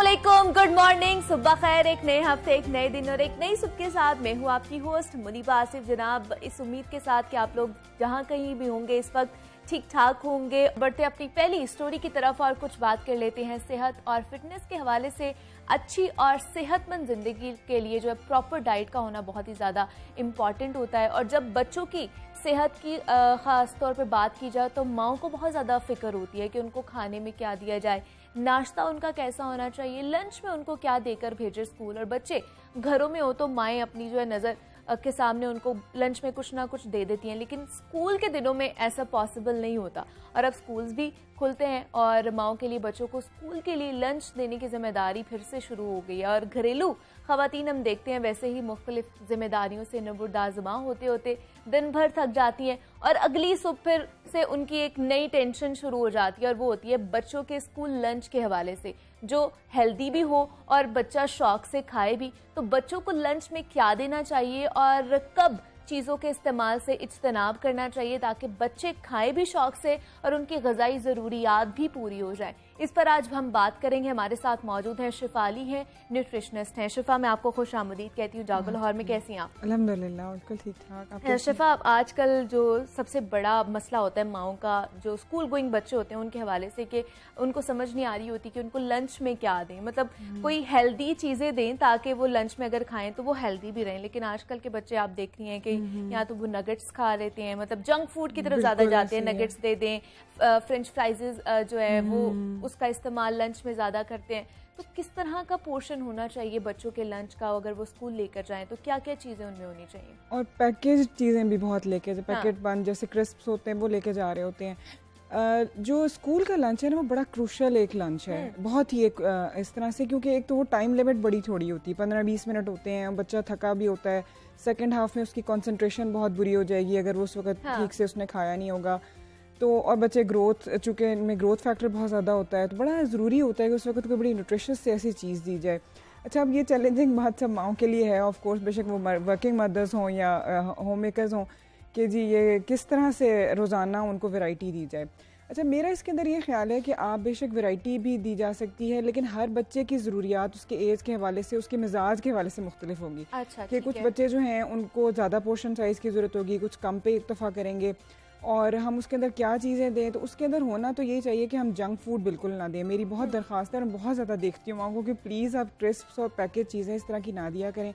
अस्सलामुअलैकुम, good morning, सुबह खैर। एक नए हफ्ते, एक नए दिन और एक नई सुबह के साथ मैं हूँ आपकी होस्ट मुनीबा आसिफ जनाब। इस उम्मीद के साथ कि आप लोग जहाँ कहीं भी होंगे इस वक्त ठीक ठाक होंगे। बढ़ते अपनी पहली स्टोरी की तरफ और कुछ बात कर लेते हैं सेहत और फिटनेस के हवाले से। अच्छी और सेहतमंद जिंदगी के लिए जो है प्रॉपर डाइट का होना बहुत ही ज़्यादा इम्पॉर्टेंट होता है। और जब बच्चों की सेहत की ख़ास तौर पे बात की जाए तो माओं को बहुत ज़्यादा फिक्र होती है कि उनको खाने में क्या दिया जाए, नाश्ता उनका कैसा होना चाहिए, लंच में उनको क्या देकर भेजे स्कूल। और बच्चे घरों में हो तो माएँ अपनी जो है नज़र के सामने उनको लंच में कुछ ना कुछ दे देती हैं, लेकिन स्कूल के दिनों में ऐसा पॉसिबल नहीं होता। और अब स्कूल्स भी खुलते हैं और माओं के लिए बच्चों को स्कूल के लिए लंच देने की जिम्मेदारी फिर से शुरू हो गई है। और घरेलू खवातीन हम देखते हैं वैसे ही मुख्तलिफ जिम्मेदारियों से नबुरदाज़मा होते होते दिन भर थक जाती हैं और अगली सुबह फिर से उनकी एक नई टेंशन शुरू हो जाती है और वो होती है बच्चों के स्कूल लंच के हवाले से, जो हेल्दी भी हो और बच्चा शौक से खाए भी। तो बच्चों को लंच में क्या देना चाहिए और कब चीज़ों के इस्तेमाल से इज्तनाब करना चाहिए ताकि बच्चे खाएं भी शौक से और उनकी ग़िज़ाई ज़रूरियात भी पूरी हो जाए, इस पर आज हम बात करेंगे। हमारे साथ मौजूद हैं शिफा अली, हैं न्यूट्रिशनिस्ट हैं। शिफा, मैं आपको खुश आमदीद कहती हूँ जागो लाहौर में। कैसी हैं आप? अल्हम्दुलिल्लाह बिल्कुल ठीक ठाक। शिफा, आजकल जो सबसे बड़ा मसला होता है माओं का, जो स्कूल गोइंग बच्चे होते हैं उनके हवाले से कि उनको समझ नहीं आ रही होती कि उनको लंच में क्या दें, मतलब कोई हेल्दी चीज़ें दें ताकि वो लंच में अगर खाएं तो वो हेल्दी भी रहें। लेकिन आजकल के बच्चे आप देख रही हैं कि या तो वो नगेट्स खा लेते हैं, मतलब जंक फूड की तरफ ज़्यादा जाते हैं, नगेट्स दे दें, फ्रेंच फ्राइजेज जो है वो उसका इस्तेमाल लंच में ज़्यादा करते हैं। तो किस तरह का पोर्शन होना चाहिए बच्चों के लंच का, अगर वो स्कूल लेकर जाएं तो क्या क्या चीज़ें उनमें होनी चाहिए? और पैकेज चीज़ें भी बहुत लेके पैकेट बंद जैसे क्रिस्प्स होते हैं वो लेके जा रहे होते हैं। जो स्कूल का लंच है ना वो बड़ा क्रूशल एक लंच है, बहुत ही एक इस तरह से, क्योंकि एक तो वो टाइम लिमिट बड़ी थोड़ी होती है, 15-20 मिनट होते हैं, बच्चा थका भी होता है। सेकेंड हाफ में उसकी कंसंट्रेशन बहुत बुरी हो जाएगी अगर वो उस वक्त ठीक से उसने खाया नहीं होगा तो। और बच्चे ग्रोथ, चूँकि इनमें ग्रोथ फैक्टर बहुत ज़्यादा होता है तो बड़ा ज़रूरी होता है कि उस वक्त कोई बड़ी न्यूट्रिशियस से ऐसी चीज़ दी जाए। अच्छा, अब ये चैलेंजिंग बात सब माओं के लिए है ऑफ कोर्स, बेशक वो वर्किंग मदर्स हों या होम मेकर्स हों, कि जी ये किस तरह से रोज़ाना उनको वैरायटी दी जाए। अच्छा, मेरा इसके अंदर ये ख्याल है कि आप बेशक वैरायटी भी दी जा सकती है, लेकिन हर बच्चे की ज़रूरियात उसके एज के हवाले से, उसके मिजाज के हवाले से मुख्तलिफ होगी। अच्छा, कि कुछ बच्चे जो हैं उनको ज़्यादा पोर्शन साइज़ की ज़रूरत होगी, कुछ कम पे इक्तफ़ा करेंगे। और हम उसके अंदर क्या चीज़ें दें, तो उसके अंदर होना तो यही चाहिए कि हम जंक फूड बिल्कुल ना दें। मेरी बहुत दरख्वास्त है और मैं बहुत ज़्यादा देखती हूँ माँ को कि प्लीज़ आप क्रिस्प्स और पैकेज चीज़ें इस तरह की ना दिया करें।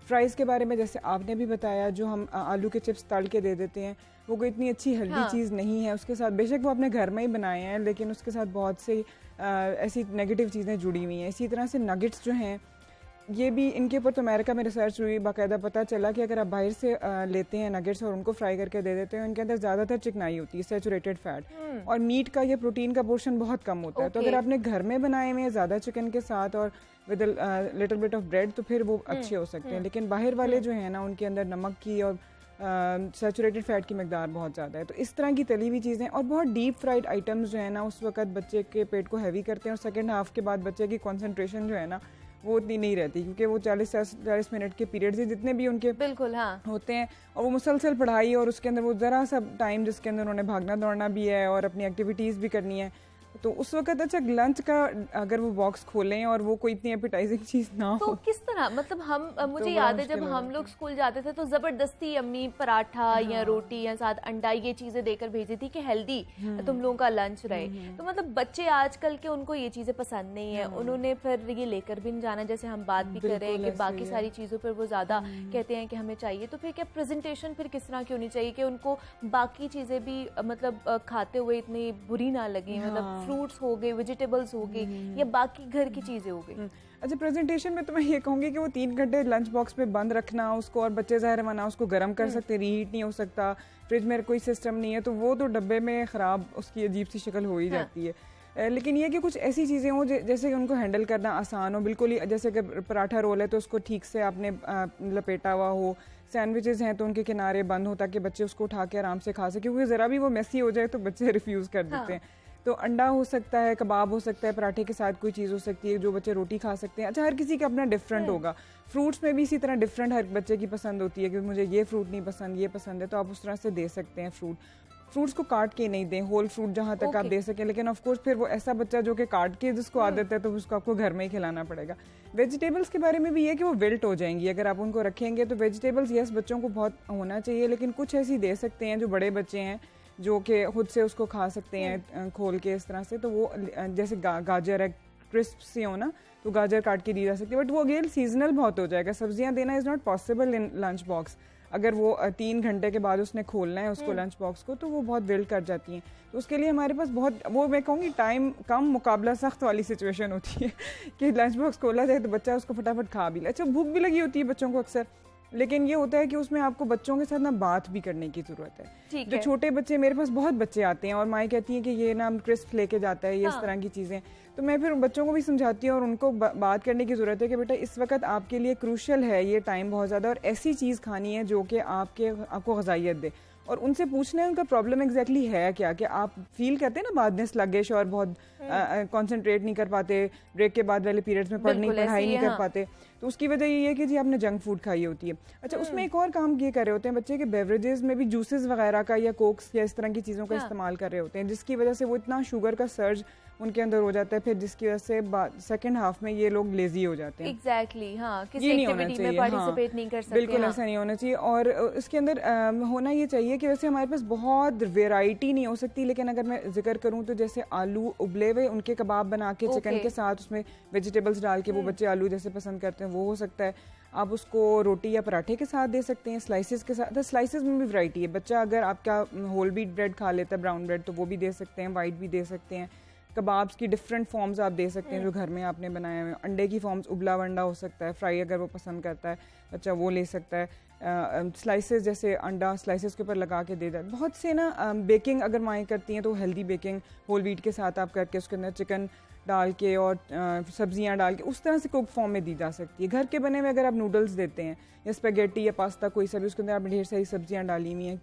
फ्राइज़ के बारे में जैसे आपने भी बताया, जो हम आलू के चिप्स तल के दे देते हैं वो कोई इतनी अच्छी हेल्दी चीज़ नहीं है। उसके साथ बेशक वो अपने घर में ही बनाए हैं लेकिन उसके साथ बहुत सी ऐसी नेगेटिव चीज़ें जुड़ी हुई हैं। इसी तरह से नगेट्स जो हैं ये भी, इनके ऊपर तो अमेरिका में रिसर्च हुई, बाकायदा पता चला कि अगर आप बाहर से लेते हैं नगेट्स और उनको फ्राई करके दे देते हैं, इनके अंदर ज़्यादातर चिकनाई होती है, सैचुरेटेड फैट, और मीट का या प्रोटीन का पोर्शन बहुत कम होता है। तो अगर आपने घर में बनाए हुए ज़्यादा चिकन के साथ और with little bit of bread तो फिर वो अच्छे हो सकते हैं। लेकिन बाहर वाले जो है ना उनके अंदर नमक की और सैचुरेटेड फैट की मकदार बहुत ज़्यादा है। तो इस तरह की तली हुई चीज़ें और बहुत डीप फ्राइड आइटम्स जो है ना उस वक्त बच्चे के पेट को हैवी करते हैं और सेकेंड हाफ के बाद बच्चे की कॉन्सेंट्रेशन जो है ना वो उतनी नहीं रहती, क्योंकि वो 40 मिनट के पीरियड से जितने भी उनके बिल्कुल होते हैं और वो मुसलसल पढ़ाई और उसके अंदर वो ज़रा सा टाइम जिसके अंदर उन्होंने भागना दौड़ना भी है और अपनी एक्टिविटीज़ भी करनी है, तो उस वक्त अच्छा लंच का अगर वो बॉक्स खोलें और वो कोई इतनी एपिटाइजिंग चीज़ ना हो तो किस तरह, मतलब हम मुझे याद है जब हम लोग स्कूल जाते थे तो ज़बरदस्ती अम्मी पराठा या रोटी या साथ अंडा ये चीज़ें देकर भेजी थी कि हेल्दी तुम लोगों का लंच रहे। तो मतलब बच्चे आजकल के उनको ये चीज़ें पसंद नहीं है, उन्होंने फिर ये लेकर भी नहीं जाना। जैसे हम बात भी कर रहे हैं कि बाकी सारी चीज़ों पर वो ज़्यादा कहते हैं कि हमें चाहिए, तो फिर क्या प्रेजेंटेशन फिर किस तरह की होनी चाहिए कि उनको बाकी चीज़ें भी मतलब खाते हुए इतनी बुरी ना लगे, मतलब फ्रूट्स हो गए, वेजिटेबल्स हो गई या बाकी घर की चीज़ें हो गई। अच्छा, प्रेजेंटेशन में तो मैं ये कहूँगी कि वो 3 घंटे लंच बॉक्स में बंद रखना उसको, और बच्चे ज़ाहिर है ना उसको गर्म कर सकते, रीहीट नहीं हो सकता, फ्रिज में कोई सिस्टम नहीं है, तो वो तो डब्बे में ख़राब उसकी अजीब सी शक्ल हो ही जाती है। लेकिन ये कि कुछ ऐसी चीज़ें हों जैसे कि उनको हैंडल करना आसान हो, बिल्कुल ही जैसे कि पराठा रोल है तो उसको ठीक से आपने लपेटा हुआ हो, सैंडविचेस हैं तो उनके किनारे बंद हो ताकि बच्चे उसको उठा के आराम से खा सकें, क्योंकि ज़रा भी वो मेसी हो जाए तो बच्चे रिफ्यूज़ कर देते हैं। तो अंडा हो सकता है, कबाब हो सकता है, पराठे के साथ कोई चीज़ हो सकती है, जो बच्चे रोटी खा सकते हैं। अच्छा, हर किसी का अपना डिफरेंट होगा। फ्रूट्स में भी इसी तरह डिफरेंट हर बच्चे की पसंद होती है कि मुझे ये फ्रूट नहीं पसंद, ये पसंद है, तो आप उस तरह से दे सकते हैं फ्रूट। फ्रूट्स को काट के नहीं दें, होल फ्रूट जहाँ तक आप दे सकें, लेकिन ऑफ कोर्स फिर वो ऐसा बच्चा जो कि काट के जिसको आदत है तो उसको आपको घर में ही खिलाना पड़ेगा। वेजिटेबल्स के बारे में भी ये कि वो विल्ट हो जाएंगी अगर आप उनको रखेंगे, तो वेजिटेबल्स यस बच्चों को बहुत होना चाहिए, लेकिन कुछ ऐसी दे सकते हैं जो बड़े बच्चे हैं जो कि खुद से उसको खा सकते हैं खोल के इस तरह से, तो वो जैसे गाजर है, क्रिस्प सी हो ना, तो गाजर काट के दी जा सकती है, बट वो अगेन सीजनल बहुत हो जाएगा। सब्जियां देना is not possible in lunch box. अगर वो 3 घंटे के बाद उसने खोलना है उसको लंच बॉक्स को, तो वो बहुत बिल्ड कर जाती हैं। तो उसके लिए हमारे पास बहुत, वो मैं कहूँगी टाइम कम मुकाबला सख्त वाली सिचुएशन होती है कि लंच बॉक्स खोला जाए तो बच्चा उसको फटाफट खा भी ले। अच्छा, भूख भी लगी होती है बच्चों को अक्सर, लेकिन ये होता है कि उसमें आपको बच्चों के साथ ना बात भी करने की ज़रूरत है। जो छोटे बच्चे, मेरे पास बहुत बच्चे आते हैं और माएँ कहती हैं कि ये ना क्रिस्प लेके जाता है, ये इस तरह की चीज़ें, तो मैं फिर बच्चों को भी समझाती हूँ और उनको बात करने की ज़रूरत है कि बेटा इस वक्त आपके लिए क्रूशल है ये टाइम बहुत ज़्यादा, और ऐसी चीज़ खानी है जो कि आपको ग़िज़ाइयत दे, और उनसे पूछना है उनका प्रॉब्लम एग्जैक्टली है क्या, कि आप फील करते हैं ना बाद में स्लगिश और बहुत कंसंट्रेट नहीं कर पाते, ब्रेक के बाद वाले पीरियड्स में पढ़ाई नहीं कर पाते, तो उसकी वजह ये है कि जी आपने जंक फूड खाई होती है। अच्छा, उसमें एक और काम ये कर रहे होते हैं बच्चे के बेवरेजेस में भी जूसेस वगैरह का या कोक्स या इस तरह की चीज़ों का इस्तेमाल कर रहे होते हैं, जिसकी वजह से वो इतना शुगर का सर्ज उनके अंदर हो जाता है, फिर जिसकी वजह से सेकंड हाफ में ये लोग लेजी हो जाते हैं। एग्जैक्टली, हाँ, किसी ये नहीं एक्टिविटी होना में पार्टिसिपेट नहीं कर सकते। बिल्कुल ऐसा नहीं होना चाहिए, और इसके अंदर होना ये चाहिए कि वैसे हमारे पास बहुत वेराइटी नहीं हो सकती, लेकिन अगर मैं जिक्र करूँ तो जैसे आलू उबले हुए उनके कबाब बना के चिकन के साथ उसमें वेजिटेबल्स डाल के, वो बच्चे आलू जैसे पसंद करते हैं, वो हो सकता है। आप उसको रोटी या पराठे के साथ दे सकते हैं, स्लाइसेस के साथ। स्लाइसेस में भी वैरायटी है, बच्चा अगर आपका होल व्हीट ब्रेड खा लेता है, ब्राउन ब्रेड, तो वो भी दे सकते हैं, वाइट भी दे सकते हैं। कबाब्स की डिफरेंट फॉर्म्स आप दे सकते हैं जो घर में आपने बनाए हुए। अंडे की फॉर्म्स, उबला अंडा हो सकता है, फ्राई अगर वो पसंद करता है बच्चा वो ले सकता है। स्लाइसेस जैसे अंडा स्लाइसेस के ऊपर लगा के दे दें। बहुत से ना बेकिंग अगर माएँ करती हैं तो हेल्दी बेकिंग होल व्हीट के साथ आप करके उसके अंदर चिकन डाल के और सब्जियां डाल के उस तरह से कुक फॉर्म में दी जा सकती है। घर के बने हुए अगर आप नूडल्स देते हैं या स्पेगेटी या पास्ता कोई सा भी, उसके अंदर आपने ढेर सारी सब्जियां डाली हुई हैं,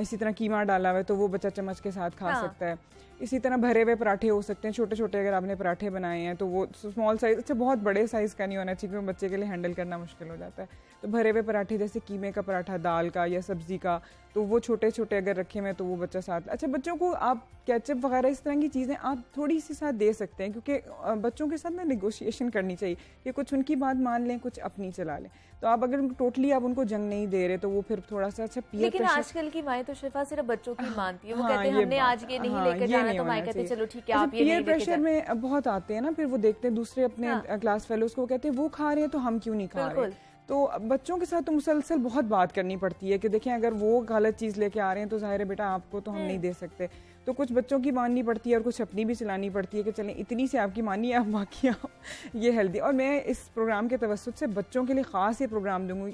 इसी तरह कीमा डाला हुआ है तो वो बच्चा चम्मच के साथ खा सकता है। इसी तरह भरे हुए पराठे हो सकते हैं, छोटे छोटे अगर आपने पराठे बनाए हैं तो वो स्मॉल साइज, अच्छा बहुत बड़े साइज़ का नहीं होना चाहिए क्योंकि बच्चे के लिए हैंडल करना मुश्किल हो जाता है। तो भरे हुए पराठे जैसे कीमे का पराठा, दाल का या सब्जी का, तो वो छोटे छोटे अगर रखे हुए तो वो बच्चा साथ। अच्छा, बच्चों को आप केचप वगैरह इस तरह की चीज़ें आप थोड़ी सी साथ दे सकते हैं, क्योंकि बच्चों के साथ ना नेगोशिएशन करनी चाहिए कि कुछ उनकी बात मान लें, कुछ अपनी चला लें। तो आप अगर टोटली आप उनको जंग नहीं दे रहे तो वो फिर थोड़ा सा अच्छा पीयर। लेकिन आजकल की माएँ तो शिफा सिर्फ बच्चों की मानती है, वो कहते हैं हमने आज ये नहीं लेकर जाना, तो माएँ कहते हैं चलो ठीक है आप ये नहीं लेकर जाए। प्रेशर में बहुत आते हैं ना, फिर वो देखते हैं दूसरे अपने क्लास फेलोज को, कहते हैं वो खा रहे हैं तो हम क्यों नहीं खा रहे। तो बच्चों के साथ तो मुसलसल बहुत बात करनी पड़ती है कि देखें अगर वो गलत चीज़ लेके आ रहे हैं तो जाहिर है बेटा आपको तो हम नहीं दे सकते। तो कुछ बच्चों की माननी पड़ती है और कुछ अपनी भी चलानी पड़ती है कि चलें इतनी से आपकी मानी है, आप बाकी आप ये हेल्दी। और मैं इस प्रोग्राम के तवस्सुत से बच्चों के लिए ख़ास ये प्रोग्राम दूंगी,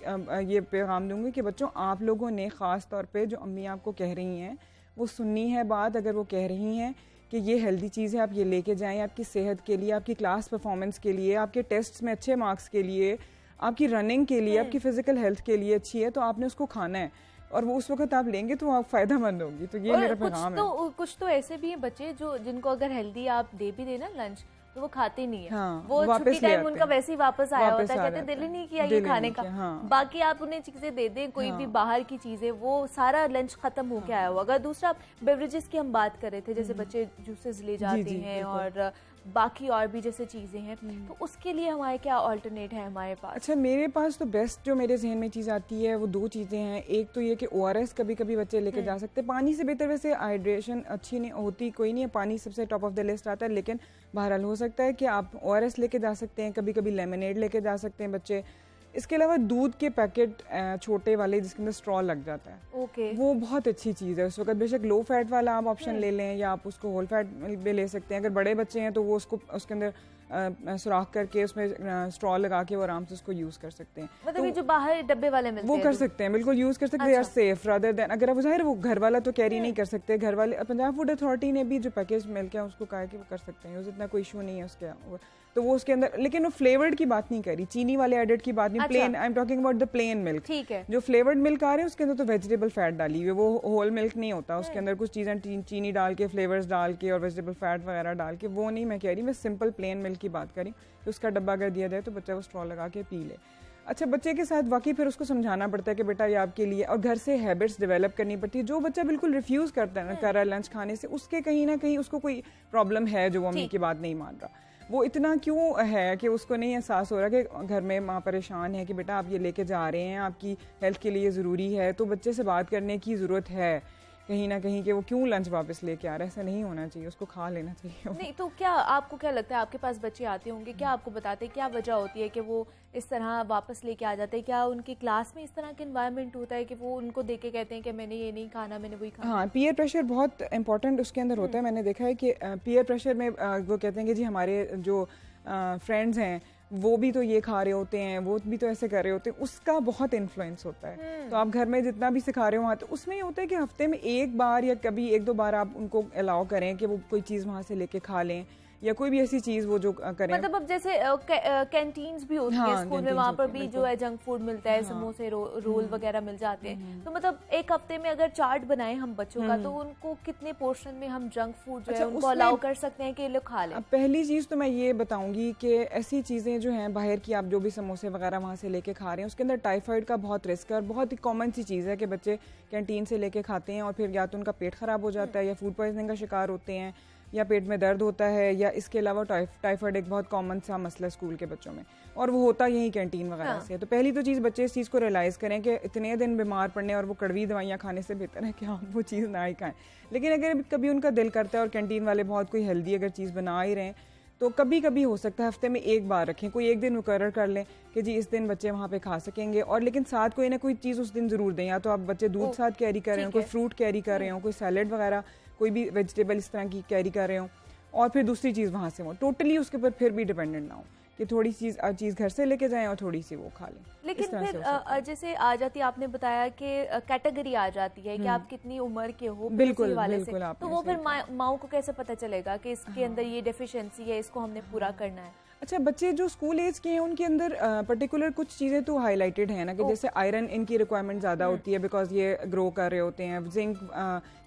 ये पैगाम दूंगी कि बच्चों आप लोगों ने ख़ास तौर पर जो अम्मी आपको कह रही हैं वो सुननी है बात। अगर वो कह रही हैं कि ये हेल्दी चीज़ है, आप ये लेके जाएँ, आपकी सेहत के लिए, आपकी क्लास परफॉर्मेंस के लिए, आपके टेस्ट में अच्छे मार्क्स के लिए, आपकी रनिंग के लिए, आपकी फिजिकल हेल्थ के लिए अच्छी है, तो आपने उसको खाना है और वो उस वक्त आप लेंगे तो आप फायदेमंद होगी। तो ये मेरा पैगाम है। कुछ तो ऐसे भी हैं बच्चे जो जिनको अगर हेल्दी आप दे भी देना लंच तो वो खाते नहीं है। हाँ, वो छुट्टी टाइम उनका वैसे ही वापस आया होता है, कहते दिल ही नहीं किया ये खाने का। हाँ। बाकी आप उन्हें चीजें दे दें, कोई भी बाहर की चीजें, वो सारा लंच खत्म होके आया होगा। दूसरा बेवरेजेस की हम बात कर रहे थे, जैसे बच्चे जूसेस ले जाते हैं और बाकी और भी जैसे चीज़ें हैं, तो उसके लिए हमारे क्या अल्टरनेट है हमारे पास? अच्छा, मेरे पास तो बेस्ट जो मेरे जहन में चीज़ आती है वो 2 चीज़ें हैं। एक तो ये कि ORS कभी कभी बच्चे लेके जा सकते हैं। पानी से बेहतर वैसे हाइड्रेशन अच्छी नहीं होती कोई नहीं है, पानी सबसे टॉप ऑफ द लिस्ट आता है, लेकिन बहरहाल हो सकता है कि आप ORS लेके जा सकते हैं, कभी कभी लेमनेड लेके जा सकते हैं बच्चे। इसके अलावा दूध के पैकेट छोटे वाले जिसके अंदर स्ट्रॉ लग जाता है, वो बहुत अच्छी चीज़ है उस वक्त। बेशक लो फैट वाला आप ऑप्शन ले लें या आप उसको होल फैट भी ले सकते हैं। अगर बड़े बच्चे हैं तो वो उसको उसके अंदर सुराख करके उसमें स्ट्रॉ लगा के वो आराम से उसको यूज़ कर सकते हैं। मतलब ये जो बाहर डब्बे वाले मिलते हैं वो कर सकते हैं, बिल्कुल यूज़ कर सकते हैं। यार सेफ रादर देन अगर आप जाहिर वो घर वाला तो कैरी नहीं कर सकते। घर वाले पंजाब फूड अथॉरिटी ने भी जो पैकेज मिल के उसको कहा कि वो कर सकते हैं, इतना कोई इशू नहीं है उसके। तो वो उसके अंदर, लेकिन वो फ्लेवर्ड की बात नहीं करी, चीनी वाले एडेड की बात नहीं, plain I am talking about the plain milk. ठीक है, जो फ्लेवर्ड मिल्क आ रहे हैं उसके अंदर तो वेजिटेबल फैट डाली हुई है, वो होल मिल्क नहीं होता। उसके अंदर कुछ चीज़ें चीनी डाल के, फ्लेवर्स डाल के और वेजिटेबल फैट वगैरह डाल के, वो नहीं मैं कह रही, मैं सिंपल प्लेन मिल्क की बात करी। तो उसका डब्बा अगर दिया जाए तो बच्चा वो स्ट्रॉ लगा के पी ले। अच्छा, बच्चे के साथ वाकई फिर उसको समझाना पड़ता है कि बेटा ये आपके लिए, और घर से हैबिट्स डेवलप करनी पड़ती है। जो बच्चा बिल्कुल रिफ्यूज़ करता है ना कर रहा है लंच खाने से, उसके कहीं ना कहीं उसको कोई प्रॉब्लम है जो वो मम्मी की बात नहीं मान रहा। वो इतना क्यों है कि उसको नहीं एहसास हो रहा कि घर में माँ परेशान है कि बेटा आप ये लेके जा रहे हैं, आपकी हेल्थ के लिए ज़रूरी है, तो बच्चे से बात करने की ज़रूरत है कहीं ना कहीं कि वो क्यों लंच वापस लेके आ रहा है। ऐसा नहीं होना चाहिए, उसको खा लेना चाहिए। नहीं तो क्या आपको क्या लगता है, आपके पास बच्चे आते होंगे, क्या आपको बताते हैं क्या वजह होती है कि वो इस तरह वापस लेके आ जाते हैं? क्या उनकी क्लास में इस तरह का एनवायरनमेंट होता है कि वो उनको देख के कहते हैं कि मैंने ये नहीं खाना, मैंने वही खाना? हाँ, पीयर प्रेशर बहुत इंपॉर्टेंट उसके अंदर होता है। मैंने देखा है कि पीयर प्रेशर में वो कहते हैं कि जी हमारे जो फ्रेंड्स हैं वो भी तो ये खा रहे होते हैं, वो भी तो ऐसे कर रहे होते हैं, उसका बहुत इन्फ्लुएंस होता है। तो आप घर में जितना भी सिखा रहे हो वहाँ, तो उसमें ये होता है कि हफ्ते में एक बार या कभी एक दो बार आप उनको अलाउ करें कि वो कोई चीज़ वहाँ से लेके खा लें, या कोई भी ऐसी चीज वो जो करें। मतलब अब जैसे कैंटीन्स भी होती है स्कूल में, वहाँ पर भी जो है जंक फूड मिलता है, समोसे रोल वगैरह मिल जाते हैं। तो मतलब एक हफ्ते में अगर चार्ट बनाए हम बच्चों का, तो उनको कितने पोर्शन में हम जंक फूड जो है उनको अलाउ कर सकते हैं कि ये लोग खा लें? पहली चीज तो मैं ये बताऊंगी कि ऐसी चीजें जो हैं बाहर की, आप जो भी समोसे वगैरह वहाँ से लेके खा रहे हैं, उसके अंदर टाइफाइड का बहुत रिस्क है। और बहुत ही कॉमन सी चीज़ है कि बच्चे कैंटीन से लेके खाते हैं और फिर या तो उनका पेट खराब हो जाता है, या फूड पॉइजनिंग का शिकार होते हैं, या पेट में दर्द होता है, या इसके अलावा टाइफाइड एक बहुत कॉमन सा मसला स्कूल के बच्चों में, और वो होता यही कैंटीन वगैरह से। तो पहली तो चीज़ बच्चे इस चीज़ को रियलाइज़ करें कि इतने दिन बीमार पड़ने और वो कड़वी दवाइयाँ खाने से बेहतर है कि आप वो चीज़ ना ही खाएं। लेकिन अगर कभी उनका दिल करता है और कैंटीन वाले बहुत कोई हेल्दी अगर चीज़ बना ही रहे हैं, तो कभी कभी हो सकता है हफ्ते में एक बार रखें, कोई एक दिन मुकर्रर कर लें कि जी इस दिन बच्चे वहाँ पे खा सकेंगे। और लेकिन साथ कोई ना कोई चीज़ उस दिन ज़रूर दें, या तो आप बच्चे दूध साथ कैरी कर रहे हो, कोई फ्रूट कैरी कर रहे हो, कोई सैलेड वगैरह कोई भी वेजिटेबल इस तरह की कैरी कर रहे हो, और फिर दूसरी चीज़ वहाँ से हो। टोटली उसके ऊपर फिर भी डिपेंडेंट ना हो कि थोड़ी चीज़ घर से लेके जाएं और थोड़ी सी वो खा लें। लेकिन फिर जैसे आ जाती, आपने बताया कि कैटेगरी आ जाती है कि आप कितनी उम्र के हो, बिल्कुल वाले बिल्कुल से, तो वो फिर माओ को कैसे पता चलेगा कि इसके अंदर ये डेफिशिएंसी है, इसको हमने पूरा करना है? अच्छा, बच्चे जो स्कूल एज के हैं उनके अंदर पर्टिकुलर कुछ चीज़ें तो हाईलाइटेड है ना, कि जैसे आयरन इनकी रिक्वायरमेंट ज़्यादा होती है बिकॉज ये ग्रो कर रहे होते हैं, जिंक,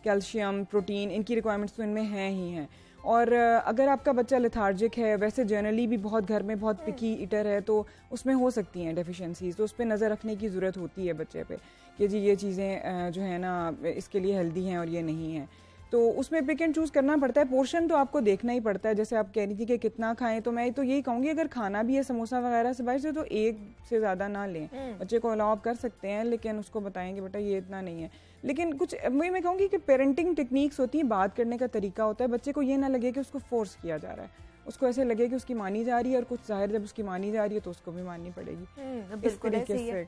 कैल्शियम, प्रोटीन, इनकी रिक्वायरमेंट्स तो इनमें हैं ही हैं। और अगर आपका बच्चा लेथार्जिक है, वैसे जनरली भी बहुत घर में बहुत पिकी ईटर है, तो उसमें हो सकती हैं डेफिशिएंसीज, तो उस पर नज़र रखने की ज़रूरत होती है बच्चे पे कि जी ये चीज़ें जो है ना इसके लिए हेल्दी हैं और ये नहीं हैं। तो उसमें पिक एंड चूज़ करना पड़ता है। पोर्शन तो आपको देखना ही पड़ता है, जैसे आप कह रही थी कि कितना खाएं, तो मैं तो यही कहूँगी अगर खाना भी है समोसा वगैरह से बाहर से, तो एक से ज़्यादा ना लें। बच्चे को अलाउ आप कर सकते हैं, लेकिन उसको बताएं कि बेटा ये इतना नहीं है। लेकिन कुछ मैं कहूँगी कि पेरेंटिंग टेक्निक्स होती हैं, बात करने का तरीका होता है। बच्चे को ये ना लगे कि उसको फोर्स किया जा रहा है, उसको ऐसे लगे कि उसकी मानी जा रही है, और कुछ जाहिर जब उसकी मानी जा रही है तो उसको भी माननी पड़ेगी। बिल्कुल ऐसे ही है।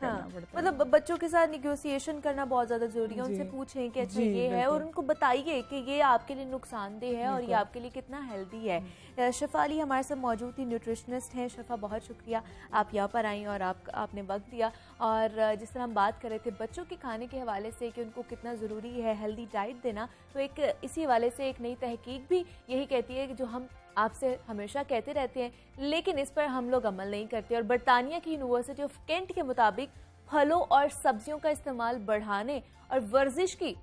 मतलब बच्चों के साथ निगोशिएशन करना बहुत ज्यादा जरूरी है। उनसे पूछें कि अच्छा ये है, और उनको बताइए कि ये आपके लिए नुकसानदेह है और ये आपके लिए कितना हेल्दी है। शफा अली हमारे साथ मौजूद थी, न्यूट्रिशनिस्ट हैं। शफा, बहुत शुक्रिया आप यहाँ पर आई और आपने वक्त दिया। और जिस तरह हम बात कर रहे थे बच्चों के खाने के हवाले से कि उनको कितना ज़रूरी है हेल्दी डाइट देना, तो एक इसी हवाले से एक नई तहकीक भी यही कहती है कि जो हम आपसे हमेशा कहते रहते हैं, लेकिन इस पर हम लोग अमल नहीं करते। और बरतानिया की यूनिवर्सिटी ऑफ केंट के मुताबिक फलों और सब्जियों का इस्तेमाल बढ़ाने और वर्जिश की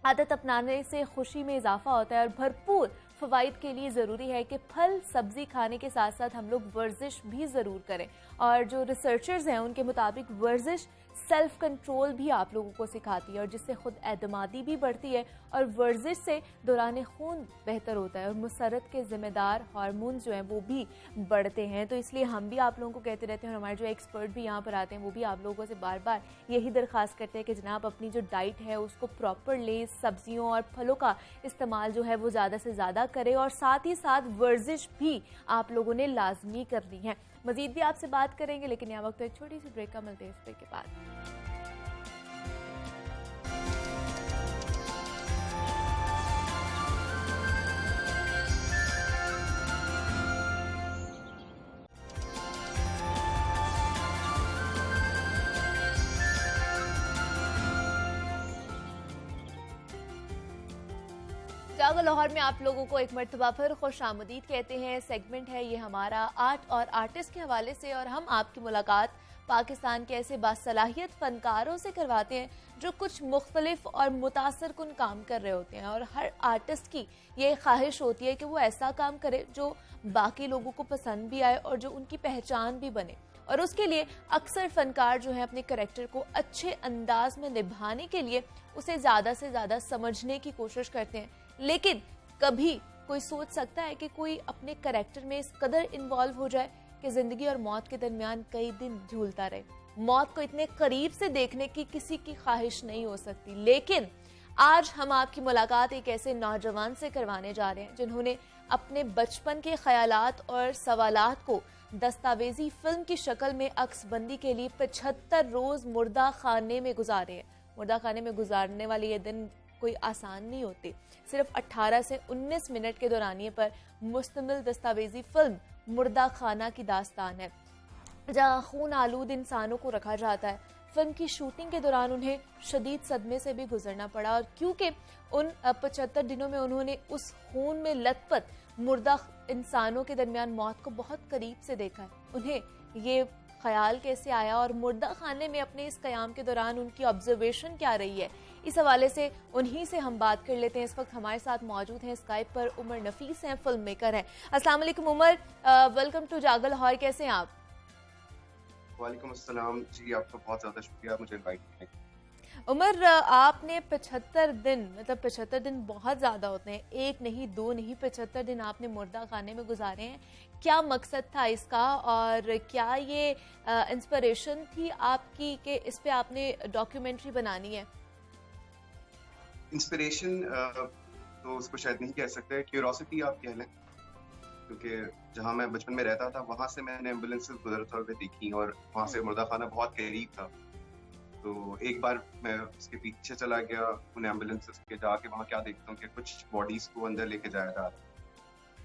आदत अपनाने से खुशी में इजाफा होता है, और भरपूर फ़वाइद के लिए ज़रूरी है कि फल सब्ज़ी खाने के साथ साथ हम लोग वर्जिश भी ज़रूर करें। और जो रिसर्चर्स हैं उनके मुताबिक वर्जिश सेल्फ कंट्रोल भी आप लोगों को सिखाती है, और जिससे खुद एतमादी भी बढ़ती है, और वर्जिश से दौरान खून बेहतर होता है, और मुसरत के ज़िम्मेदार हार्मोन जो हैं वो भी बढ़ते हैं। तो इसलिए हम भी आप लोगों को कहते रहते हैं, और हमारे जो एक्सपर्ट भी यहाँ पर आते हैं वो भी आप लोगों से बार बार यही दरख्वास्त करते हैं कि जनाब अपनी जो डाइट है उसको प्रॉपर लें, सब्जियों और फलों का इस्तेमाल जो है वो ज़्यादा से ज़्यादा करें, और साथ ही साथ वर्जिश भी आप लोगों ने लाजमी करनी है। मजीद भी आपसे बात करेंगे, लेकिन यहाँ वक्त एक छोटी सी ब्रेक का, मिलते हैं इस ब्रेक के बाद। जागो लाहौर में आप लोगों को एक मरतबा फिर खुश आमदीद कहते हैं। सेगमेंट है ये हमारा आर्ट और आर्टिस्ट के हवाले से, और हम आपकी मुलाकात पाकिस्तान के ऐसे बासलाहियत फनकारों से करवाते हैं जो कुछ मुख्तलिफ और मुतासर कुन काम कर रहे होते हैं। और हर आर्टिस्ट की ये ख्वाहिश होती है कि वो ऐसा काम करे जो बाकी लोगों को पसंद भी आए और जो उनकी पहचान भी बने। और उसके लिए अक्सर फनकार जो है अपने कैरेक्टर को अच्छे अंदाज में निभाने के लिए उसे ज़्यादा से ज़्यादा समझने की कोशिश करते हैं। लेकिन कभी कोई सोच सकता है कि कोई अपने कैरेक्टर में इस कदर इन्वॉल्व हो जाए कि ज़िंदगी और मौत के दरमियान कई दिन झूलता रहे। मौत को इतने करीब से देखने की किसी की ख्वाहिश नहीं हो सकती। लेकिन आज हम आपकी मुलाकात एक ऐसे नौजवान से करवाने जा रहे हैं जिन्होंने अपने बचपन के ख्यालात और सवालात को दस्तावेजी फिल्म की शक्ल में अक्सबंदी के लिए 75 रोज मुर्दा खाने में गुजारे हैं। मुर्दा खाने में गुजारने वाले ये दिन कोई आसान नहीं होते। सिर्फ 18 से 19 मिनट के दौरानिए पर मुश्तमिल दस्तावेजी फिल्म मुर्दा खाना की दास्तान है, जहां खून आलूद इंसानों को रखा जाता है। फिल्म की शूटिंग के दौरान उन्हें शदीद सदमे से भी गुजरना पड़ा, और क्योंकि उन 75 दिनों में उन्होंने उस खून में लथपथ मुर्दा इंसानों के दरमियान मौत को बहुत करीब से देखा है, उन्हें ये ख्याल कैसे आया और मुर्दा खाने में अपने इस क़याम के दौरान उनकी ऑब्जर्वेशन क्या रही है, इस हवाले से उन्हीं से हम बात कर लेते हैं। इस वक्त हमारे साथ मौजूद हैं स्काइप पर उमर नफीस हैं, फिल्म मेकर हैं। अस्सलाम वालेकुम उमर, वेलकम टू जागल लाहौर, कैसे हैं आप? वालेकुम अस्सलाम जी, आपका बहुत ज़्यादा शुक्रिया मुझे इनवाइट करने के लिए। उमर, आपने 75 दिन, मतलब 75 दिन बहुत ज़्यादा होते हैं, एक नहीं दो नहीं, 75 दिन आपने मुर्दा खाने में गुजारे हैं। क्या मकसद था इसका, और क्या ये इंस्पिरेशन थी आपकी कि इस पे आपने डॉक्यूमेंट्री बनानी है? इंस्पिरेशन तो उसको शायद नहीं कह सकते, क्यूरोसिटी आप कह लें, क्योंकि जहाँ मैं बचपन में रहता था वहाँ से मैंने एम्बुलेंस गुजरते हुए देखी और वहाँ से मुर्दा खाना बहुत करीब था। तो एक बार मैं उसके पीछे चला गया उन एम्बुलेंसेस के, जाके वहाँ क्या देखता हूँ कि कुछ बॉडीज को अंदर लेके जाया जा रहा है।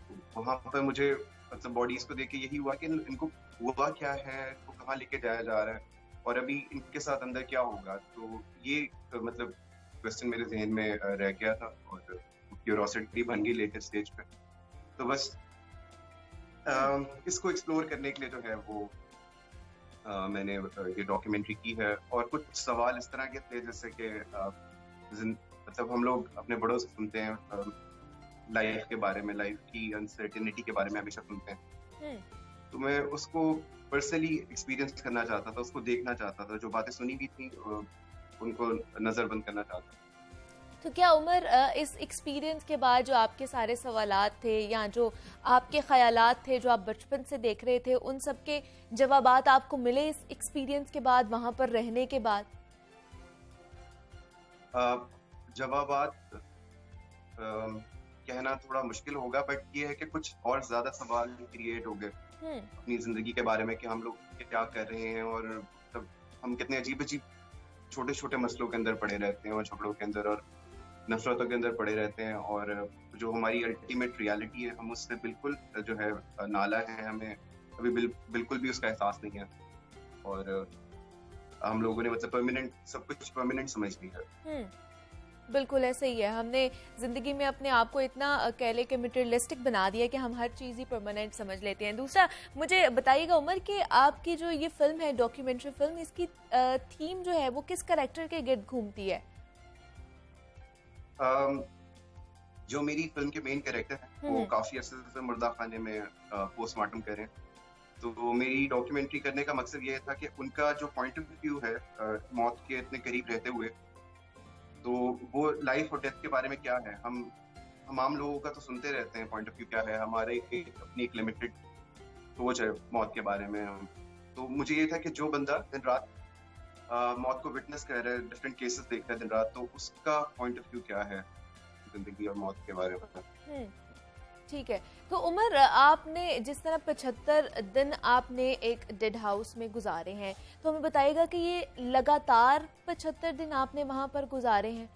तो वहाँ पर मुझे मतलब बॉडीज को देख के यही हुआ कि इनको हुआ क्या है, इनको कहाँ लेके जाया जा रहा है और अभी इनके साथ अंदर क्या होगा। तो ये मतलब क्वेश्चन मेरे जहन में रह गया था और क्यूरोसिटी बन गई लेकर स्टेज पे। तो बस इसको एक्सप्लोर करने के लिए जो है वो मैंने ये डॉक्यूमेंट्री की है। और कुछ सवाल इस तरह के थे जैसे कि मतलब हम लोग अपने बड़ों से सुनते हैं लाइफ के बारे में, लाइफ की अनसर्टेनिटी के बारे में हमेशा सुनते हैं। तो मैं उसको पर्सनली एक्सपीरियंस करना चाहता था, उसको देखना चाहता था, जो बातें सुनी भी थी उनको नजरबंद करना चाहता था। तो क्या उमर, इस एक्सपीरियंस के बाद जो आपके सारे सवालात थे या जो आपके ख्यालात थे जो आप बचपन से देख रहे थे, उन सब के जवाबात आपको मिले इस एक्सपीरियंस के बाद, वहां पर रहने के बाद? जवाबात कहना थोड़ा मुश्किल होगा, बट ये है कि कुछ और ज्यादा सवाल क्रिएट हो गए अपनी जिंदगी के बारे में कि हम लोग क्या कर रहे हैं और मतलब हम कितने अजीब अजीब छोटे छोटे मसलों के अंदर पड़े रहते हैं और झगड़ों के अंदर और नफरतों के अंदर पड़े रहते हैं। और जो हमारी अल्टीमेट रियलिटी है हम उससे बिल्कुल जो है नाला है, हमें अभी बिल्कुल भी उसका एहसास नहीं है। और हम लोगों ने मतलब परमानेंट, सब कुछ परमानेंट समझ लिया है। बिल्कुल ऐसे ही है। हमने जिंदगी में अपने आप को इतना कह ले कि मटेरियलिस्टिक बना दिया कि हम हर चीज़ ही परमानेंट समझ लेते हैं। दूसरा, मुझे बताइएगा उमर कि आपकी जो ये फिल्म है, डॉक्यूमेंट्री फिल्म, इसकी थीम जो है वो किस कैरेक्टर के गिर्द घूमती है? जो मेरी फिल्म के मेन कैरेक्टर हैं वो काफी अरसे से मुर्दा खाने में पोस्टमार्टम कर रहे हैं। तो मेरी डॉक्यूमेंट्री करने का मकसद ये था कि उनका जो पॉइंट ऑफ व्यू है मौत के इतने करीब रहते हुए, तो वो लाइफ और डेथ के बारे में क्या है। हम आम लोगों का तो सुनते रहते हैं पॉइंट ऑफ व्यू क्या है, हमारे अपनी एक लिमिटेड सोच है मौत के बारे में। तो मुझे ये था कि जो बंदा दिन रात मौत को विटनेस कर रहा है, डिफरेंट केसेस देख रहा है दिन रात, तो उसका पॉइंट ऑफ व्यू क्या है जिंदगी और मौत के बारे में। ठीक है। तो उमर, आपने जिस तरह 75 दिन आपने एक डेड हाउस में गुजारे हैं, तो हमें बताइएगा कि ये लगातार 75 दिन आपने वहां पर गुजारे हैं?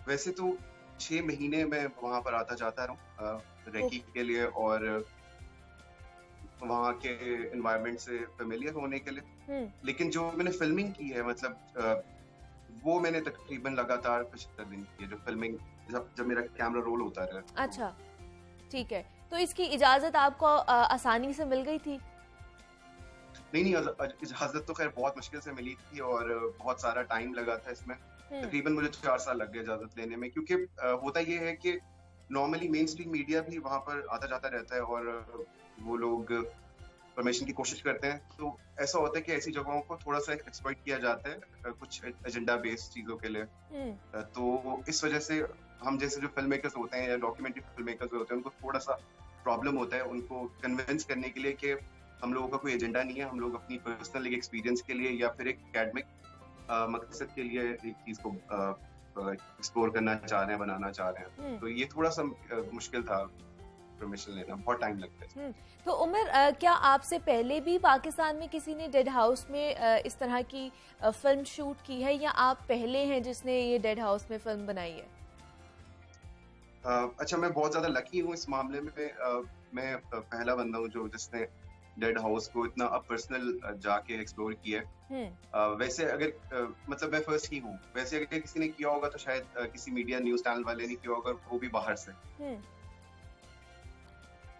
वैसे तो 6 महीने मैं वहां पर आता जाता रहा रेकी के लिए और वहाँ के एनवायरनमेंट से फेमिलियर होने के लिए। लेकिन जो मैंने फिल्मिंग की है मतलब वो मैंने तकरीबन लगातार 75 दिन की है, जो फिल्मिंग जब मेरा कैमरा रोल होता रहा। अच्छा, ठीक है। तो इसकी इजाजत आपको आसानी से मिल गई थी? नहीं, इजाजत तो खैर बहुत मुश्किल से मिली थी और बहुत सारा टाइम लगा था इसमें। तकरीबन मुझे 4 साल लग गए इजाजत लेने में, क्योंकि होता ये है कि नॉर्मली मेन स्ट्रीम मीडिया भी वहाँ पर आता जाता रहता है और वो लोग प्रमोशन की कोशिश करते हैं, तो ऐसा होता है कि ऐसी जगहों को थोड़ा सा एक्सप्लॉइट किया जाता है कुछ एजेंडा बेस्ड चीजों के लिए। तो इस वजह से हम जैसे जो फिल्म मेकर्स होते हैं या डॉक्यूमेंट्री फिल्म मेकर्स होते हैं, उनको थोड़ा सा प्रॉब्लम होता है उनको कन्विंस करने के लिए कि हम लोगों का कोई एजेंडा नहीं है, हम लोग अपनी पर्सनल एक एक्सपीरियंस के लिए या फिर एक एकेडमिक मकसद के लिए एक चीज को एक्सप्लोर करना चाह रहे हैं, बनाना चाह रहे हैं। तो ये थोड़ा सा मुश्किल था, परमिशन लेना बहुत टाइम लगता है। तो उमर, क्या आपसे पहले भी पाकिस्तान में किसी ने डेड हाउस में इस तरह की फिल्म शूट की है, या आप पहले हैं जिसने ये डेड हाउस में फिल्म बनाई है? अच्छा, मैं बहुत ज्यादा लकी हूँ इस मामले में। मैं पहला बंदा हूँ जो जिसने डेड हाउस को इतना अब पर्सनल जाके एक्सप्लोर किया है। वैसे अगर मतलब मैं फर्स्ट ही हूँ। वैसे अगर किसी ने किया होगा तो शायद किसी मीडिया न्यूज चैनल वाले ने किया होगा, वो भी बाहर से।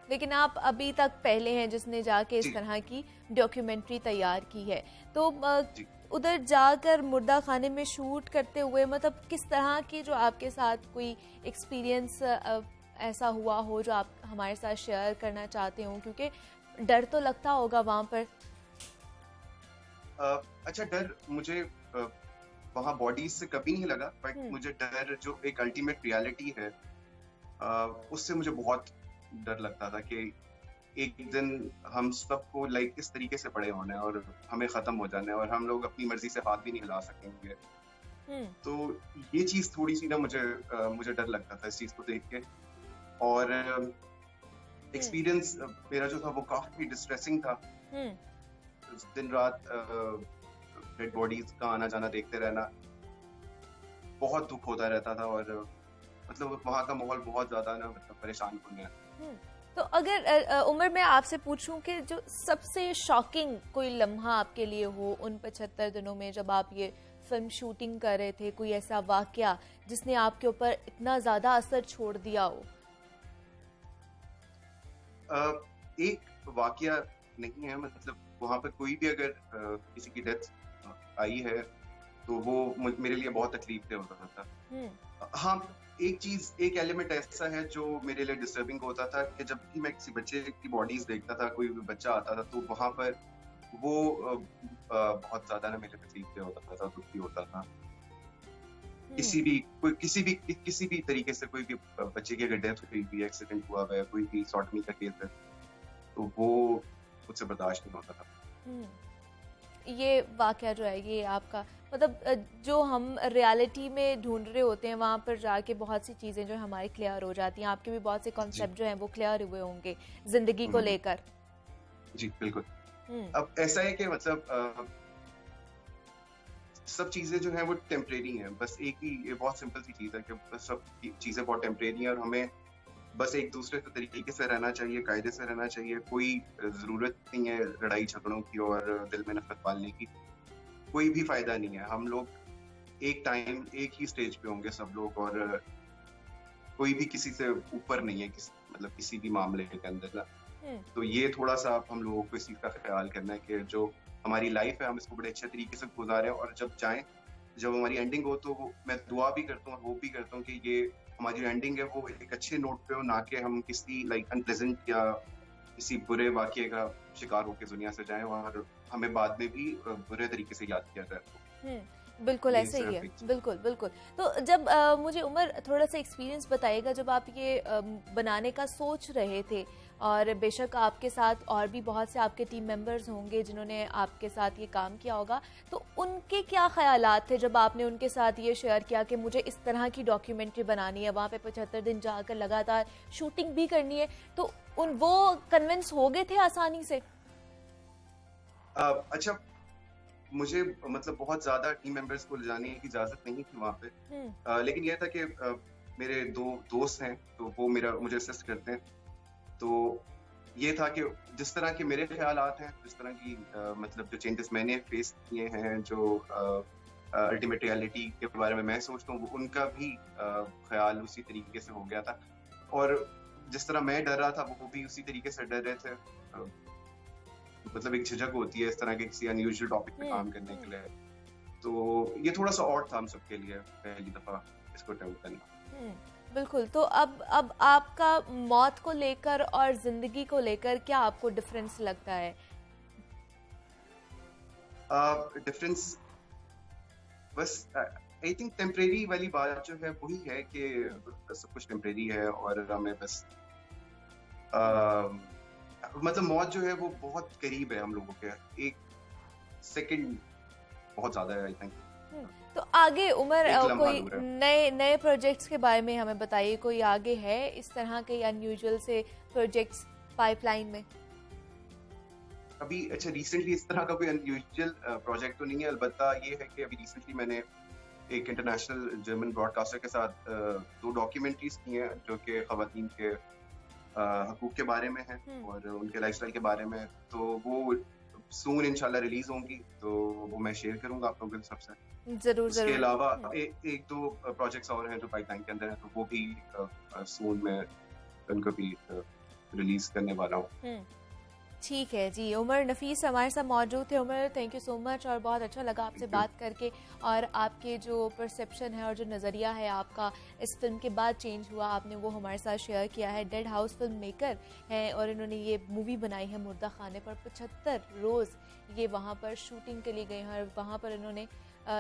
लेकिन आप अभी तक पहले हैं जिसने जाके इस तरह की डॉक्यूमेंट्री तैयार की है। तो उधर जाकर मुर्दा खाने में शूट करते हुए मतलब किस तरह की जो आपके साथ कोई एक्सपीरियंस ऐसा हुआ हो जो आप हमारे साथ शेयर करना चाहते हो, क्योंकि डर तो लगता होगा वहां पर। अच्छा, डर मुझे वहाँ बॉडीज से कभी नहीं लगा, बट मुझे डर जो एक अल्टीमेट रियलिटी है उससे मुझे बहुत डर लगता था कि एक दिन हम सबको लाइक इस तरीके से पड़े होने और हमें खत्म हो जाना है और हम लोग अपनी मर्जी से हाथ भी नहीं हिला सकेंगे। तो ये चीज थोड़ी सी ना मुझे डर लगता था इस चीज को देख के। और एक्सपीरियंस मेरा जो था वो काफी डिस्ट्रेसिंग था। दिन रात डेड बॉडीज का आना जाना देखते रहना बहुत दुख होता रहता था, और मतलब वहाँ का माहौल बहुत ज्यादा ना मतलब परेशान करने है। तो अगर उमर मैं आपसे पूछूं कि जो सबसे शॉकिंग कोई लम्हा आपके लिए हो उन 75 दिनों में जब आप ये फिल्म शूटिंग कर रहे थे, कोई ऐसा वाकया जिसने आपके ऊपर इतना ज्यादा असर छोड़ दिया हो? एक वाकया नहीं है, मतलब वहाँ पर कोई भी अगर किसी की डेथ आई है तो वो मेरे लिए बहुत तकलीफ दे होता था। हाँ, एक एलिमेंट ऐसा है जो मेरे लिए डिस्टर्बिंग होता था कि जब भी मैं किसी बच्चे की बॉडीज देखता था, कोई भी बच्चा आता था, तो वहाँ पर वो बहुत ज्यादा ना मेरे तकलीफ दे होता था, दुखी होता था। किसी भी तरीके से कोई भी बच्चे की अगर डेथ हुई भी, एक्सीडेंट हुआ है, कोई भी सॉडमी का केस है, तो वो मुझसे बर्दाश्त नहीं होता था। ये वाकया जो है ये आपका मतलब जो हम रियलिटी में ढूंढ रहे होते हैं वहाँ पर जाके बहुत सी चीज़ें जो हमारी क्लियर हो जाती हैं। आपके भी बहुत से कॉन्सेप्ट जो हैं वो क्लियर हुए होंगे जिंदगी को लेकर। जी बिल्कुल। अब ऐसा है कि मतलब सब चीजें जो हैं वो टेम्परेरी हैं। बस एक ही ये बहुत सिंपल सी चीज है कि बस सब चीजें बहुत टेम्परेरी हैं और हमें बस एक दूसरे के तरीके से रहना चाहिए, कायदे से रहना चाहिए। कोई जरूरत नहीं है लड़ाई झगड़ों की और दिल में नफरत पालने की, कोई भी फायदा नहीं है। हम लोग एक टाइम एक ही स्टेज पे होंगे सब लोग, और कोई भी किसी से ऊपर नहीं है मतलब किसी भी मामले के अंदर ना। तो ये थोड़ा सा हम लोगों को इस चीज का ख्याल करना है कि जो हमारी लाइफ है हम इसको बड़े अच्छे तरीके से गुजारें, और जब हमारी एंडिंग हो तो मैं दुआ भी करता हूँ और होप भी करता हूँ कि ये हमारी एंडिंग है वो एक अच्छे नोट पे हो, ना कि हम किसी अनप्लेजेंट या किसी बुरे वाकये का शिकार होकर दुनिया से जाएं और हमें बाद में भी बुरे तरीके से याद किया जाए। बिल्कुल ऐसे ही है। बिल्कुल बिल्कुल। तो जब मुझे उमर थोड़ा सा एक्सपीरियंस बताइएगा, जब आप ये बनाने का सोच रहे थे, और बेशक आपके साथ और भी बहुत से आपके टीम मेंबर्स होंगे जिन्होंने आपके साथ ये काम किया होगा, तो उनके क्या ख्यालात थे जब आपने उनके साथ ये शेयर किया कि मुझे इस तरह की डॉक्यूमेंट्री बनानी है, वहाँ पे 75 दिन जाकर लगातार शूटिंग भी करनी है, तो वो कन्विंस हो गए थे आसानी से? अच्छा, मुझे मतलब बहुत ज्यादा टीम मेंबर्स को ले जाने की इजाजत नहीं थी वहाँ पे, लेकिन यह था कि मेरे 2 दोस्त हैं तो वो मुझे असिस्ट करते हैं। तो ये था कि जिस तरह के मेरे ख्यालात हैं, जिस तरह की मतलब जो चेंजेस मैंने फेस किए हैं, जो अल्टीमेट रियलिटी के बारे में मैं सोचता हूँ, उनका भी ख्याल उसी तरीके से हो गया था, और जिस तरह मैं डर रहा था वो भी उसी तरीके से डर रहे थे। मतलब एक झिझक होती है इस तरह के किसी अनयूजुअल टॉपिक पे काम करने के लिए, तो ये थोड़ा सा ऑड था हम सबके लिए पहली दफा इसको अटेम्प्ट करना। बिल्कुल। तो अब आपका मौत को लेकर और जिंदगी को लेकर क्या आपको डिफरेंस लगता है? डिफरेंस बस आई थिंक टेम्परेरी वाली बात जो है वही है कि सब कुछ टेम्परेरी है और हमें बस मतलब मौत जो है वो बहुत करीब है हम लोगों के, एक सेकंड बहुत ज्यादा है आई थिंक। तो आगे उमर एक लम्हा कोई दूर है। नए प्रोजेक्ट्स के बारे में हमें बताइए, कोई आगे है इस तरह के अनयूजुअल से प्रोजेक्ट्स पाइपलाइन में? अभी अच्छा रिसेंटली इस तरह का कोई अनयूजुअल प्रोजेक्ट तो नहीं है, अलबत्ता ये है कि अभी रिसेंटली मैंने एक इंटरनेशनल जर्मन ब्रॉडकास्टर के साथ 2 डॉक्यूमेंट्रीज की हैं जो कि खवातीन के हकूक के बारे में हैं और उनके लाइफस्टाइल के बारे में, तो वो सून इंशाल्लाह रिलीज होंगी, तो वो मैं शेयर करूंगा आप लोगों के सबसे। जरूर उसके जरूर। अलावा एक दो प्रोजेक्ट्स और हैं जो पाइपलाइन के अंदर हैं, तो वो भी सून में उनको भी रिलीज करने वाला हूँ। ठीक है जी, उमर नफीस हमारे साथ मौजूद थे। Umar thank you so much और बहुत अच्छा लगा आपसे बात करके, और आपके जो परसेप्शन है और जो नज़रिया है आपका इस फिल्म के बाद चेंज हुआ, आपने वो हमारे साथ शेयर किया है। डेड हाउस फिल्म मेकर हैं और इन्होंने ये मूवी बनाई है मुर्दा खाने पर। 75 रोज़ ये वहाँ पर शूटिंग के लिए गए हैं और वहाँ पर इन्होंने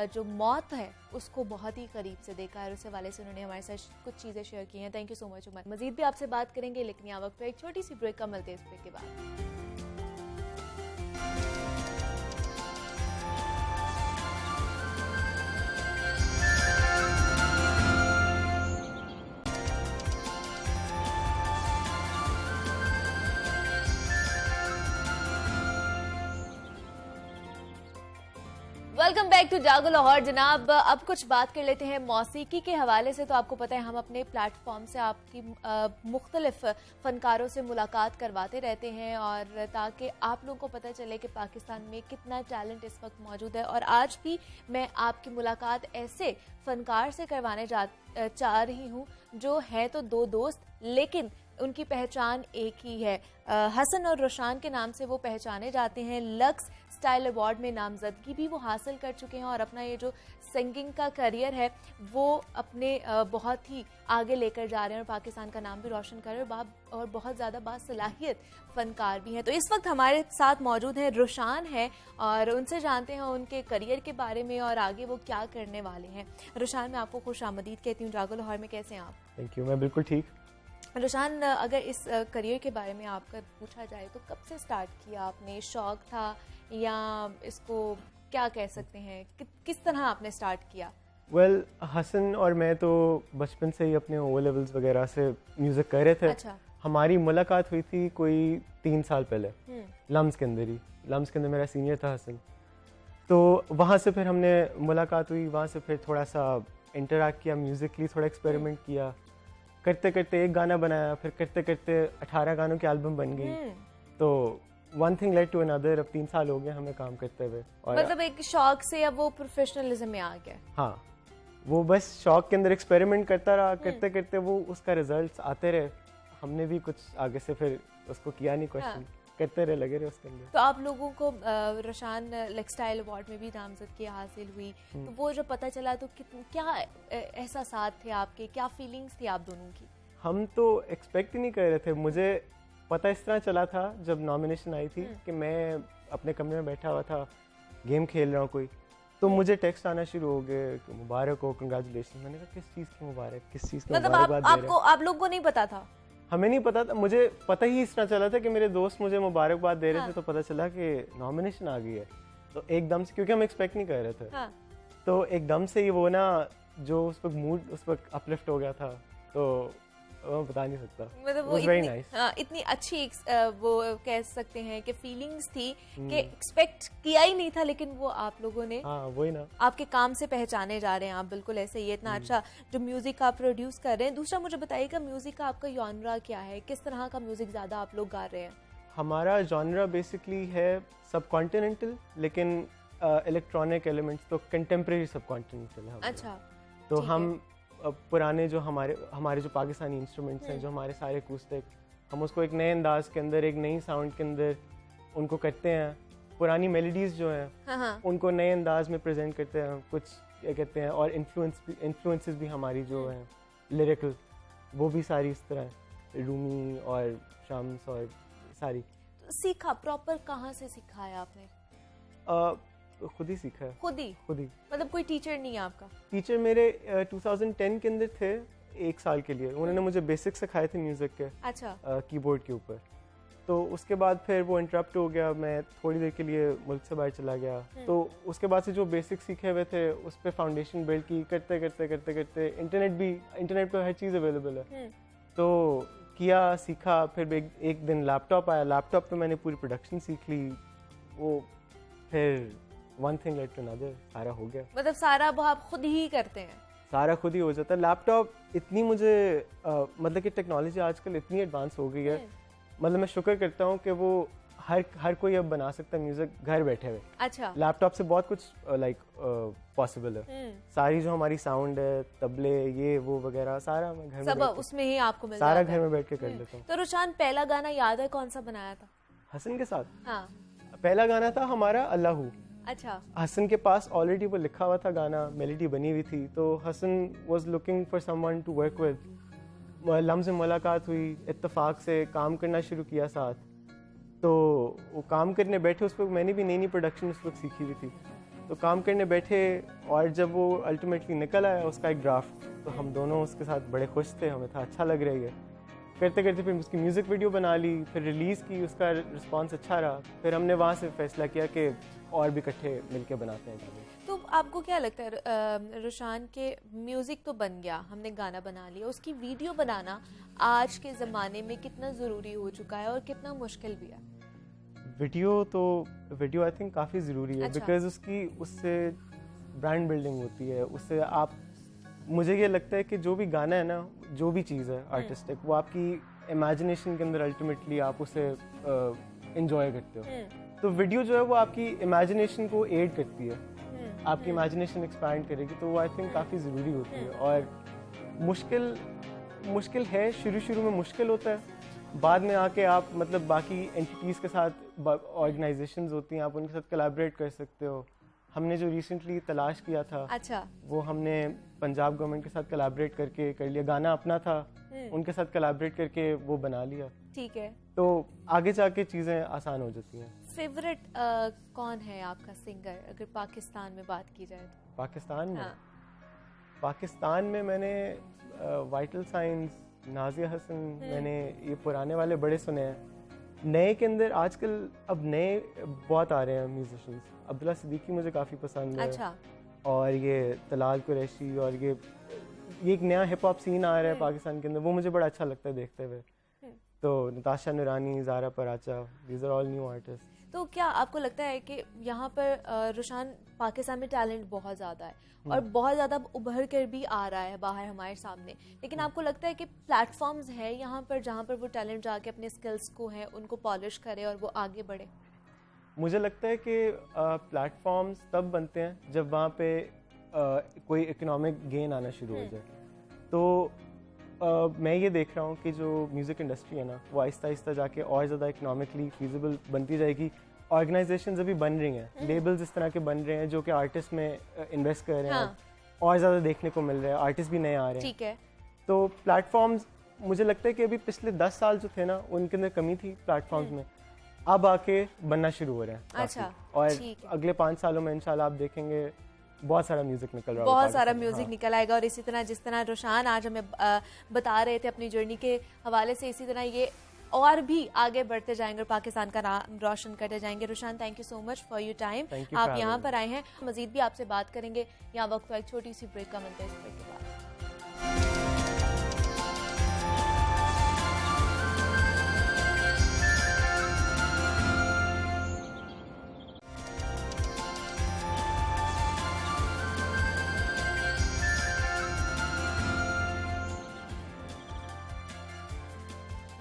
जो मौत है उसको बहुत ही करीब से देखा है। उस हवाले से उन्होंने हमारे साथ कुछ चीज़ें शेयर की हैं। Thank you so much Umar. Majid भी आपसे बात करेंगे, लेकिन यहाँ वक्त पर एक छोटी सी ब्रेक का, मिलते हैं इस ब्रेक के बाद। वेलकम बैक टू जागो लाहौर। जनाब अब कुछ बात कर लेते हैं मौसीकी के हवाले से। तो आपको पता है हम अपने प्लेटफॉर्म से आपकी मुख्तलिफ फ़नकारों से मुलाकात करवाते रहते हैं, और ताकि आप लोगों को पता चले कि पाकिस्तान में कितना टैलेंट इस वक्त मौजूद है। और आज भी मैं आपकी मुलाकात ऐसे फ़नकार से करवाने चाह रही हूँ जो है तो 2 दोस्त, लेकिन उनकी पहचान एक ही है। हसन और रोशान के नाम से वो पहचाने जाते हैं। लक्स स्टाइल अवार्ड में नामजदगी भी वो हासिल कर चुके हैं और अपना ये जो सिंगिंग का करियर है वो अपने बहुत ही आगे लेकर जा रहे हैं और पाकिस्तान का नाम भी रोशन कर रहे हैं, और बहुत ज़्यादा बासलाहियत फ़नकार भी हैं। तो इस वक्त हमारे साथ मौजूद हैं रोशान है, और उनसे जानते हैं उनके करियर के बारे में और आगे वो क्या करने वाले हैं। रोशान, मैं आपको खुश आमदीद कहती हूँ जागो लाहौर में। कैसे हैं आप? थैंक यू, मैं बिल्कुल ठीक। रोशान, अगर इस करियर के बारे में आपका पूछा जाए तो कब से स्टार्ट किया आपने? शौक था या इसको क्या कह सकते हैं, किस तरह आपने स्टार्ट किया? वेल, हसन और मैं तो बचपन से ही अपने ओ लेवल्स वगैरह से म्यूज़िक कर रहे थे। अच्छा। हमारी मुलाकात हुई थी कोई 3 साल पहले, लम्स के अंदर ही। लम्स के अंदर मेरा सीनियर था हसन, तो वहाँ से फिर हमने मुलाकात हुई। वहाँ से फिर थोड़ा सा इंटरैक्ट किया, म्यूज़िकली थोड़ा एक्सपेरिमेंट किया, करते करते एक गाना बनाया, फिर करते करते 18 गानों की एल्बम बन गई। तो one thing led to another, अब 3 साल हो गए हमें काम करते हुए। और मतलब एक शौक से अब वो प्रोफेशनलिज्म में आ गया? हाँ, वो बस शौक के अंदर एक्सपेरिमेंट करता रहा, करते करते वो उसका रिजल्ट्स आते रहे। हमने भी कुछ आगे से फिर उसको किया नहीं क्वेश्चन, करते रहे, लगे रहे उसके अंदर। तो आप लोगों को रोशान लाइफस्टाइल अवार्ड में भी नामजदगी हासिल हुई, तो वो जब पता चला तो क्या एहसासात थे आपके, क्या फीलिंग्स थी आप दोनों की? हम तो एक्सपेक्ट ही नहीं कर रहे थे। मुझे पता इस तरह चला था जब नॉमिनेशन आई थी कि मैं अपने कमरे में बैठा हुआ था, गेम खेल रहा हूँ कोई, तो मुझे टेक्स्ट आना शुरू हो गए कि मुबारक हो, कंग्रेचुलेशन। मैंने कहा किस चीज़ की मुबारक, किस चीज़ की मतलब मुबारकबाद दे रहे हैं? आप लोगों को नहीं पता था? हमें नहीं पता था, मुझे पता ही इस तरह चला था कि मेरे दोस्त मुझे मुबारकबाद दे रहे थे, तो पता चला कि नॉमिनेशन आ गई है। तो एकदम से, क्योंकि हम एक्सपेक्ट नहीं कर रहे थे, तो एकदम से ही वो ना जो उस वक्त मूड उस वक्त अपलिफ्ट हो गया था, तो मैं बता नहीं सकता। मतलब वो इतनी अच्छी वो कह सकते हैं कि फीलिंग्स थी कि एक्सपेक्ट किया ही नहीं था, लेकिन वो आप लोगों ने वही ना, आपके काम से पहचाने जा रहे हैं आप, बिल्कुल ऐसे ही। इतना अच्छा जो म्यूजिक आप प्रोड्यूस कर रहे हैं। दूसरा मुझे बताइएगा म्यूजिक का आपका जॉनरा क्या है, किस तरह का म्यूजिक ज्यादा आप लोग गा रहे हैं? हमारा जॉनरा बेसिकली है सब कॉन्टिनेंटल, लेकिन इलेक्ट्रॉनिक एलिमेंट्स तो कंटेम्प्रेरी सब कॉन्टिनेंटल है। अच्छा। तो हम पुराने जो हमारे जो पाकिस्तानी इंस्ट्रूमेंट्स हैं, जो हमारे सारे अकूस्टिक, हम उसको एक नए अंदाज के अंदर, एक नई साउंड के अंदर उनको करते हैं। पुरानी मेलोडीज जो हैं उनको नए अंदाज में प्रेजेंट करते हैं, कुछ क्या कहते हैं, और इन्फ्लुएंसेस भी हमारी जो हैं लिरिकल, वो भी सारी इस तरह है, रूमी और शम्स और सारी। सीखा प्रॉपर कहाँ से सीखा है आपने? खुद ही सीखा है, खुद ही? मतलब कोई टीचर नहीं है आपका? टीचर मेरे 2010 के अंदर थे 1 साल के लिए, उन्होंने मुझे बेसिक सिखाए थे म्यूजिक के। अच्छा। कीबोर्ड के ऊपर। तो उसके बाद फिर वो इंटरप्ट हो गया, मैं थोड़ी देर के लिए मुल्क से बाहर चला गया। तो उसके बाद से जो बेसिक सीखे हुए थे उस पर फाउंडेशन बिल्ड की, करते करते करते करते इंटरनेट पर हर चीज़ अवेलेबल है, तो किया, सीखा। फिर एक दिन लैपटॉप आया, लैपटॉप पे मैंने पूरी प्रोडक्शन सीख ली। वो फिर one thing led to another, सारा हो गया। मतलब सारा वो आप खुद ही करते हैं? सारा खुद ही हो जाता है। लैपटॉप इतनी मुझे मतलब कि टेक्नोलॉजी आजकल इतनी एडवांस हो गई है, मतलब मैं शुक्र करता हूँ कि वो हर कोई अब बना सकता है म्यूजिक घर बैठे हुए। अच्छा। लैपटॉप से बहुत कुछ लाइक पॉसिबल है। सारी जो हमारी साउंड है, तबले, ये वो वगैरह, सारा मैं घर सब में उसमें ही आपको मिल सारा जाता है। घर में बैठ के कर लेता हूँ। तो रुशान, पहला गाना याद है कौन सा बनाया था हसन के साथ? हाँ। पहला गाना था हमारा अल्लाहू। अच्छा। हसन के पास ऑलरेडी वो लिखा हुआ था गाना, मेलोडी बनी हुई थी, तो Hasan was looking for someone to work with. LUMS से मुलाकात हुई, इत्तेफाक से काम करना शुरू किया साथ। तो वो काम करने बैठे, उस वक्त मैंने भी नई नई प्रोडक्शन उस वक्त सीखी हुई थी, तो काम करने बैठे और जब वो अल्टीमेटली निकल आया उसका एक ड्राफ्ट, तो हम दोनों उसके साथ बड़े खुश थे, हमें था अच्छा लग रहा है। करते करते फिर उसकी म्यूज़िक वीडियो बना ली, फिर रिलीज़ की, उसका रिस्पांस अच्छा रहा। फिर हमने वहाँ से फैसला किया कि और भी इकट्ठे मिलके बनाते हैं गाने। तो आपको क्या लगता है रुशान के म्यूजिक तो बन गया, हमने गाना बना लिया, उसकी वीडियो बनाना आज के ज़माने में कितना ज़रूरी हो चुका है और कितना मुश्किल भी है? वीडियो आई थिंक काफ़ी ज़रूरी है। अच्छा। बिकॉज उससे ब्रांड बिल्डिंग होती है, उससे आप, मुझे ये लगता है कि जो भी गाना है ना, जो भी चीज़ है आर्टिस्टिक, वो आपकी इमेजिनेशन के अंदर अल्टीमेटली आप उसे इंजॉय करते हो। तो वीडियो जो है वो आपकी इमेजिनेशन को एड करती है, आपकी इमेजिनेशन एक्सपैंड करेगी, तो वो आई थिंक काफ़ी ज़रूरी होती है। और मुश्किल है, शुरू में मुश्किल होता है, बाद में आके आप मतलब बाकी एंटिटीज़ के साथ, ऑर्गेनाइजेशंस होती हैं, आप उनके साथ कोलैबोरेट कर सकते हो। हमने जो रिसेंटली तलाश किया था, अच्छा, वो हमने पंजाब गवर्नमेंट के साथ कोलैबोरेट करके कर लिया। गाना अपना था, उनके साथ कोलैबोरेट करके वो बना लिया। ठीक है। तो आगे जाके चीज़ें आसान हो जाती हैं। फेवरेट कौन है आपका सिंगर, अगर पाकिस्तान में बात की जाए तो? पाकिस्तान में? हाँ। पाकिस्तान में मैंने वाइटल साइंस, नाजिया हसन, मैंने ये पुराने वाले बड़े सुने हैं। नए के अंदर आजकल अब नए बहुत आ रहे हैं म्यूजिशियंस। अब्दुल्ला सिद्दीकी मुझे काफ़ी पसंद है। अच्छा। और ये तलाल कुरैशी, और ये एक नया हिप हॉप सीन आ रहा है पाकिस्तान के अंदर, वो मुझे बड़ा अच्छा लगता है देखते हुए। तो Natasha Noorani, Zara Paracha, these are all new artist. तो क्या आपको लगता है कि यहाँ पर रुशान, पाकिस्तान में टैलेंट बहुत ज़्यादा है और बहुत ज़्यादा उभर कर भी आ रहा है बाहर हमारे सामने, लेकिन आपको लगता है कि प्लेटफॉर्म्स है यहाँ पर जहाँ पर वो टैलेंट जाके अपने स्किल्स को है उनको पॉलिश करे और वो आगे बढ़े? मुझे लगता है कि प्लेटफॉर्म्स तब बनते हैं जब वहाँ पे कोई इकोनॉमिक गेन आना शुरू हो जाए। तो मैं ये देख रहा हूँ कि जो म्यूज़िक इंडस्ट्री है ना, वो आहिस्ता आहिस्ता जाके और ज़्यादा इकोनॉमिकली फीजिबल बनती जाएगी। ऑर्गेनाइजेशंस अभी बन रही हैं, लेबल्स इस तरह के बन रहे हैं जो कि आर्टिस्ट में इन्वेस्ट कर रहे हैं। हाँ। और ज़्यादा देखने को मिल रहा है, आर्टिस्ट भी नए आ रहे हैं। ठीक है। तो प्लेटफॉर्म्स, मुझे लगता है कि अभी पिछले 10 साल जो थे ना, उनके अंदर कमी थी प्लेटफॉर्म्स में, अब आके बनना शुरू हो रहा है काफी। अच्छा, और ठीक है। अगले 5 सालों में इंशाल्लाह आप देखेंगे बहुत सारा म्यूजिक निकल रहा है, बहुत सारा पाकिस्तान में। म्यूजिक हाँ। निकल आएगा। और इसी तरह जिस तरह रुशान आज हमें बता रहे थे अपनी जर्नी के हवाले से, इसी तरह ये और भी आगे बढ़ते जाएंगे और पाकिस्तान का नाम रोशन करते जाएंगे। Rushan, thank you so much for your time. Thank you आप for यहाँ having पर आए हैं, मजीद भी आपसे बात करेंगे। यहाँ वक्त एक छोटी सी ब्रेक का मिलता है, इस ब्रेक के बाद।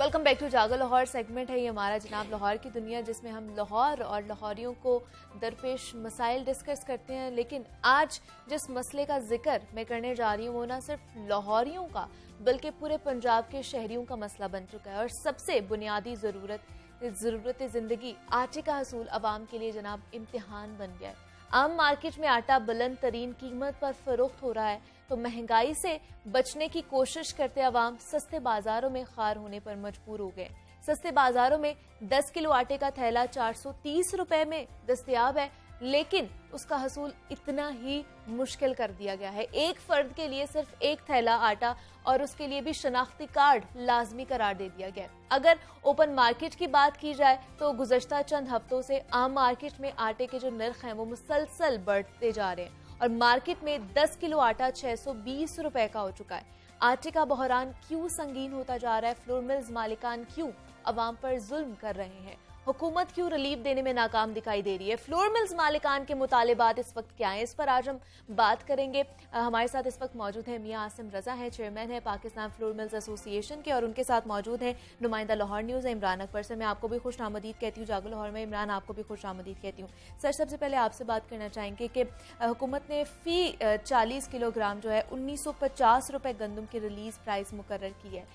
वेलकम बैक टू जागो लाहौर। सेगमेंट है ये हमारा जनाब लाहौर की दुनिया, जिसमें हम लाहौर और लाहौरियों को दरपेश मसाइल डिस्कस करते हैं। लेकिन आज जिस मसले का जिक्र मैं करने जा रही हूँ वो ना सिर्फ लाहौरियों का बल्कि पूरे पंजाब के शहरियों का मसला बन चुका है। और सबसे बुनियादी ज़रूरत ज़िंदगी आटे का हसूल अवाम के लिए जनाब इम्तिहान बन गया है। आम मार्केट में आटा बुलंद तरीन कीमत पर फरोख्त हो रहा है, तो महंगाई से बचने की कोशिश करते अवाम सस्ते बाजारों में खार होने पर मजबूर हो गए। सस्ते बाजारों में 10 किलो आटे का थैला 430 रुपए में दस्तयाब है, लेकिन उसका हसूल इतना ही मुश्किल कर दिया गया है। एक फर्द के लिए सिर्फ एक थैला आटा और उसके लिए भी शनाख्ती कार्ड लाजमी करार दे दिया गया है। अगर ओपन मार्केट की बात की जाए तो गुज़श्ता चंद हफ्तों से आम मार्केट में आटे के जो नर्ख हैं वो मुसलसल बढ़ते जा रहे हैं और मार्केट में 10 किलो आटा 620 रुपए का हो चुका है। आटे का बहरान क्यों संगीन होता जा रहा है? फ्लोर मिल्स मालिकान क्यों अवाम पर जुल्म कर रहे हैं? हुकूमत क्यों रिलीफ देने में नाकाम दिखाई दे रही है? फ्लोर मिल्स मालिकान के मुतालिबात इस वक्त क्या है, इस पर आज हम बात करेंगे। हमारे साथ इस वक्त मौजूद है मियां आसिम रजा है, चेयरमैन है पाकिस्तान फ्लोर मिल्स एसोसिएशन के, और उनके साथ मौजूद है नुमाइंदा लाहौर न्यूज़ है इमरान अकबर सर। मैं आपको भी खुश आमदीद कहती हूँ जागो लाहौर में। इमरान, आपको भी खुश आमदीद कहती हूँ। सर, सबसे पहले आपसे बात करना चाहेंगे कि हुकूमत ने फी 40 किलोग्राम जो है 1950 रुपए गंदम की रिलीज प्राइस मुकर्रर की है।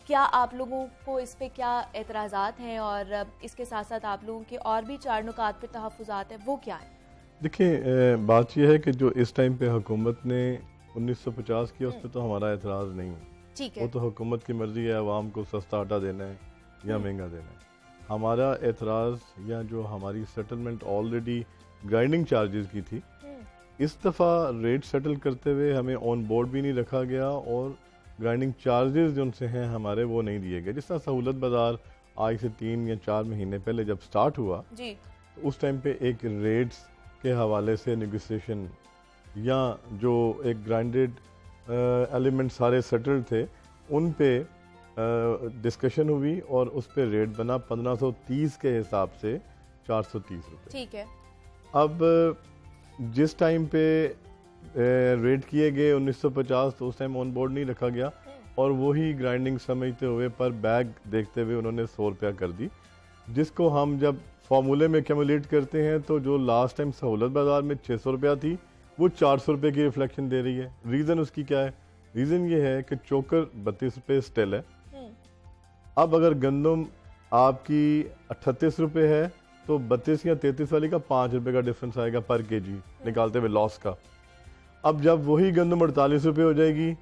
क्या आप लोगों को इस पे क्या एतराज़ात हैं और इसके साथ साथ आप लोगों के और भी 4 नुकात पे तहफ़्फ़ुज़ात हैं, वो क्या है? देखिए, बात यह है कि जो इस टाइम पे हुकूमत ने 1950 किया उस पर तो हमारा एतराज़ नहीं है। ठीक है, वो तो हुकूमत की मर्ज़ी है आवाम को सस्ता आटा देना है या महंगा देना है। हमारा एतराज़ या जो हमारी सेटलमेंट ऑलरेडी ग्राइंडिंग चार्जेस की थी, इस दफ़ा रेट सेटल करते हुए हमें ऑन बोर्ड भी नहीं रखा गया और ग्राइंडिंग चार्जेस जो उनसे हैं हमारे वो नहीं दिए गए। जिस तरह सहूलत बाज़ार आज से 3 या 4 महीने पहले जब स्टार्ट हुआ जी, तो उस टाइम पे एक रेट्स के हवाले से नेगोशिएशन या जो एक ग्राइंडेड एलिमेंट सारे सेटल्ड थे उन पे डिस्कशन हुई और उस पे रेट बना 1530 के हिसाब से 430 रुपये। ठीक है। अब जिस टाइम पे रेट किए गए 1950 तो उस टाइम ऑन बोर्ड नहीं रखा गया और वही ग्राइंडिंग समझते हुए पर बैग देखते हुए उन्होंने 100 रुपया कर दी, जिसको हम जब फार्मूले में कैलकुलेट करते हैं तो जो लास्ट टाइम सहूलत बाज़ार में 600 रुपया थी वो 400 रुपये की रिफ्लेक्शन दे रही है। रीज़न उसकी क्या है? रीज़न ये है कि चोकर 32 रुपये स्टिल है। अब अगर गंदम आपकी 38 रुपये है तो 32 या 33 वाली का 5 रुपये का डिफरेंस आएगा पर केजी निकालते हुए लॉस का। अब जब वही गंदम 48 रुपये हो जाएगी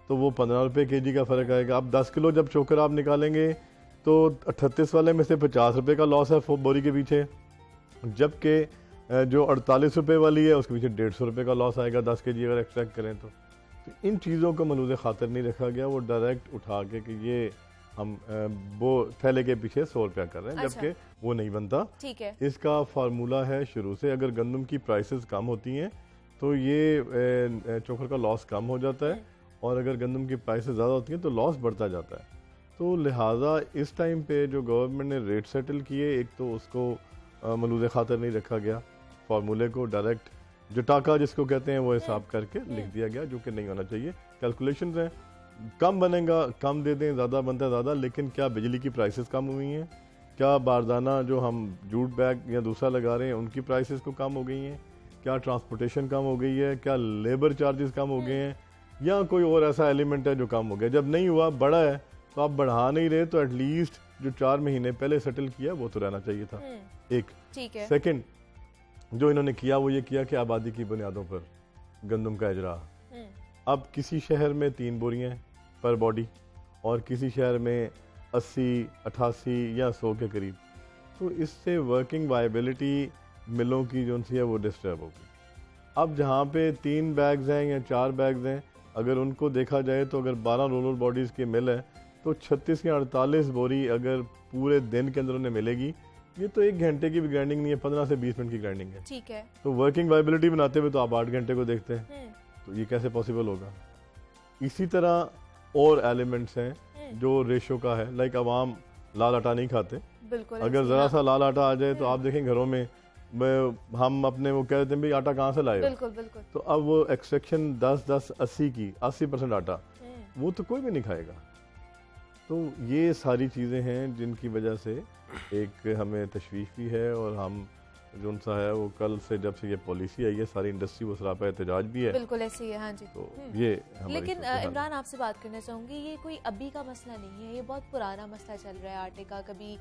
तो वो 15 रुपये केजी का फ़र्क आएगा। अब 10 किलो जब चोकर आप निकालेंगे तो 38 वाले में से 50 रुपये का लॉस है बोरी के पीछे, जबकि जो 48 रुपये वाली है उसके पीछे 150 रुपये का लॉस आएगा 10 केजी अगर एक्सट्रैक्ट करें तो इन चीज़ों को मनुज़ खातिर नहीं रखा गया। वो डायरेक्ट उठा के कि ये हम वो थैले के पीछे 100 रुपया कर रहे हैं, अच्छा। जबकि वो नहीं बनता। ठीक है। इसका फार्मूला है शुरू से, अगर गंदम की प्राइसेस कम होती हैं तो ये चोकर का लॉस कम हो जाता है और अगर गंदम की प्राइसेस ज़्यादा होती हैं तो लॉस बढ़ता जाता है। तो लिहाजा इस टाइम पे जो गवर्नमेंट ने रेट सेटल किए, एक तो उसको मलूज़ खातिर नहीं रखा गया, फार्मूले को डायरेक्ट जटाका जिसको कहते हैं वो हिसाब करके लिख दिया गया, जो कि नहीं होना चाहिए। कैलकुलेशन हैं, कम बनेगा कम दे दें, ज़्यादा बनता है ज़्यादा, लेकिन क्या बिजली की प्राइसेस कम हुई हैं? क्या बारदाना जो हम जूट बैग या दूसरा लगा रहे हैं उनकी प्राइसेस को कम हो गई हैं? क्या ट्रांसपोर्टेशन कम हो गई है? क्या लेबर चार्जेस कम हो गए हैं? या कोई और ऐसा एलिमेंट है जो कम हो गया? जब नहीं हुआ, बड़ा है तो आप बढ़ा नहीं रहे तो एटलीस्ट जो 4 महीने पहले सेटल किया वो तो रहना चाहिए था। एक ठीक है। सेकंड जो इन्होंने किया वो ये किया कि आबादी की बुनियादों पर गंदम का इजरा। अब किसी शहर में 3 बोरियां पर बॉडी और किसी शहर में 80, 88 या 100 के करीब, तो इससे वर्किंग वायबिलिटी मिलों की जो सी है वो डिस्टर्ब होगी। अब जहाँ पे 3 बैग्स हैं या 4 बैग्स हैं, अगर उनको देखा जाए तो अगर 12 रोलर बॉडीज़ की मिल है तो 36 या 48 बोरी अगर पूरे दिन के अंदर उन्हें मिलेगी, ये तो 1 घंटे की भी ग्राइंडिंग नहीं है, 15 से 20 मिनट की ग्राइंडिंग है। ठीक है। तो वर्किंग वायबिलिटी बनाते हुए तो आप 8 घंटे को देखते हैं, तो ये कैसे पॉसिबल होगा? इसी तरह और एलिमेंट्स हैं जो रेशो का है, लाइक अवाम लाल आटा नहीं खाते, बिल्कुल। अगर ज़रा सा लाल आटा आ जाए तो आप देखें घरों में हम अपने वो कह देते हैं भाई आटा कहाँ से लाए हो? बिल्कुल बिल्कुल। तो अब वो एक्सट्रैक्शन 10, 80 की 80% आटा वो तो कोई भी नहीं खाएगा। तो ये सारी चीज़ें हैं जिनकी वजह से एक हमें तशवीश भी है और हम जो सा है वो कल से जब से ये पॉलिसी आई है सारी इंडस्ट्री वो सरापा एहतजाज भी है। बिल्कुल ऐसे ही है। हाँ जी। तो ये लेकिन इमरान आपसे बात करना चाहूँगी, ये कोई अभी का मसला नहीं है, ये बहुत पुराना मसला चल रहा है आटे का। कभी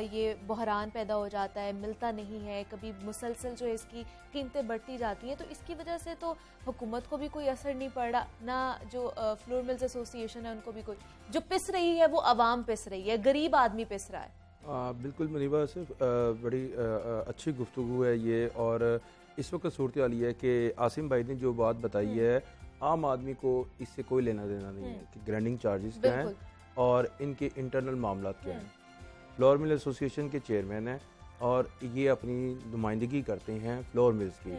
ये बहरान पैदा हो जाता है, मिलता नहीं है, कभी मुसलसल जो है इसकी कीमतें बढ़ती जाती हैं, तो इसकी वजह से तो हुकूमत को भी कोई असर नहीं पड़ रहा, ना जो फ्लोर मिल्स एसोसिएशन है उनको भी कोई, जो पिस रही है वो आवाम पिस रही है, गरीब आदमी पिस रहा है। बिल्कुल मुनीबा, सिर्फ बड़ी अच्छी गुफ्तगू है ये, और इस वक्त सूरत हाल ये है कि आसिम भाई ने जो बात बताई है, आम आदमी को इससे कोई लेना देना नहीं है कि ग्राइंडिंग चार्जेस क्या हैं और इनके इंटरनल मामला क्या हैं। फ्लोर मिल एसोसिएशन के चेयरमैन हैं और ये अपनी नुमाइंदगी करते हैं फ्लोर मिल्स की।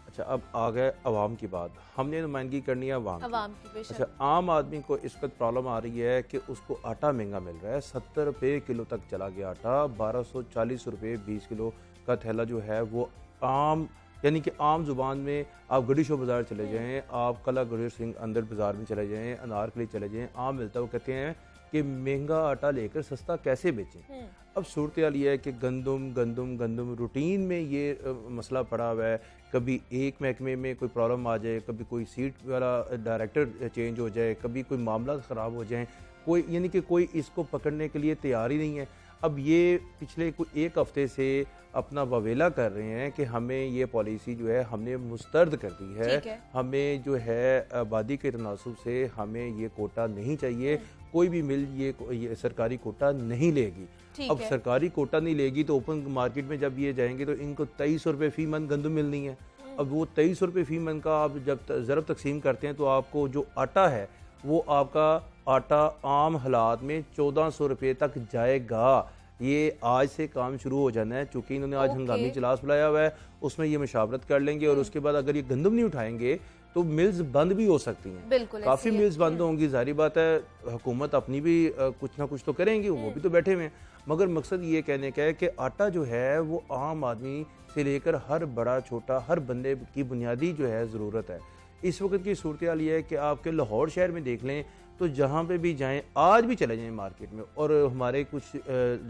अच्छा, अब आ गए अवाम की बात, हमने नुमाइंदगी करनी है अवाम की। अच्छा, आम आदमी को इस वक्त प्रॉब्लम आ रही है कि उसको आटा महंगा मिल रहा है, 70 रुपये किलो तक चला गया आटा, 1240 रुपये 20 किलो का थैला जो है वो आम, यानी कि आम जुबान में आप गड़ी शो बाज़ार चले जाएं, आप कला गुरेज सिंह अंदर बाज़ार में चले जाएं, अनारकली चले जाएं, आम मिलता है। वो कहते हैं कि महंगा आटा लेकर सस्ता कैसे बेचें। अब सूरत हाल ये है कि गंदम रूटीन में ये मसला पड़ा हुआ है। कभी एक महकमे में कोई प्रॉब्लम आ जाए, कभी कोई सीट वाला डायरेक्टर चेंज हो जाए, कभी कोई मामला ख़राब हो जाए, कोई यानी कि कोई इसको पकड़ने के लिए तैयार ही नहीं है। अब ये पिछले कोई एक हफ्ते से अपना ववेला कर रहे हैं कि हमें ये पॉलिसी जो है हमने मुस्तरद कर दी है, हमें जो है आबादी के तनासुब से हमें ये कोटा नहीं चाहिए, कोई भी मिल ये सरकारी कोटा नहीं लेगी। अब सरकारी कोटा नहीं लेगी तो ओपन मार्केट में जब ये जाएंगे तो इनको 2300 रुपये फी मन गंदम मिलनी है। अब वो 2300 रुपये फी मन का आप जब ज़रब तकसीम करते हैं तो आपको जो आटा है वो आपका आटा आम हालात में 1400 रुपये तक जाएगा। ये आज से काम शुरू हो जाना है, चूँकि इन्होंने आज हंगामी इजलास बुलाया हुआ है, उसमें ये मशावरत कर लेंगे और उसके बाद अगर ये गंदम नहीं उठाएंगे तो मिल्स बंद भी हो सकती हैं। काफ़ी मिल्स बंद होंगी, जारी बात है हुकूमत अपनी भी कुछ ना कुछ तो करेंगी, वो भी तो बैठे हुए हैं। मगर मकसद ये कहने का है कि आटा जो है वो आम आदमी से लेकर हर बड़ा छोटा हर बंदे की बुनियादी जो है ज़रूरत है। इस वक्त की सूरत हाल ये है कि आपके लाहौर शहर में देख लें तो जहाँ पे भी जाएं, आज भी चले जाएं मार्केट में, और हमारे कुछ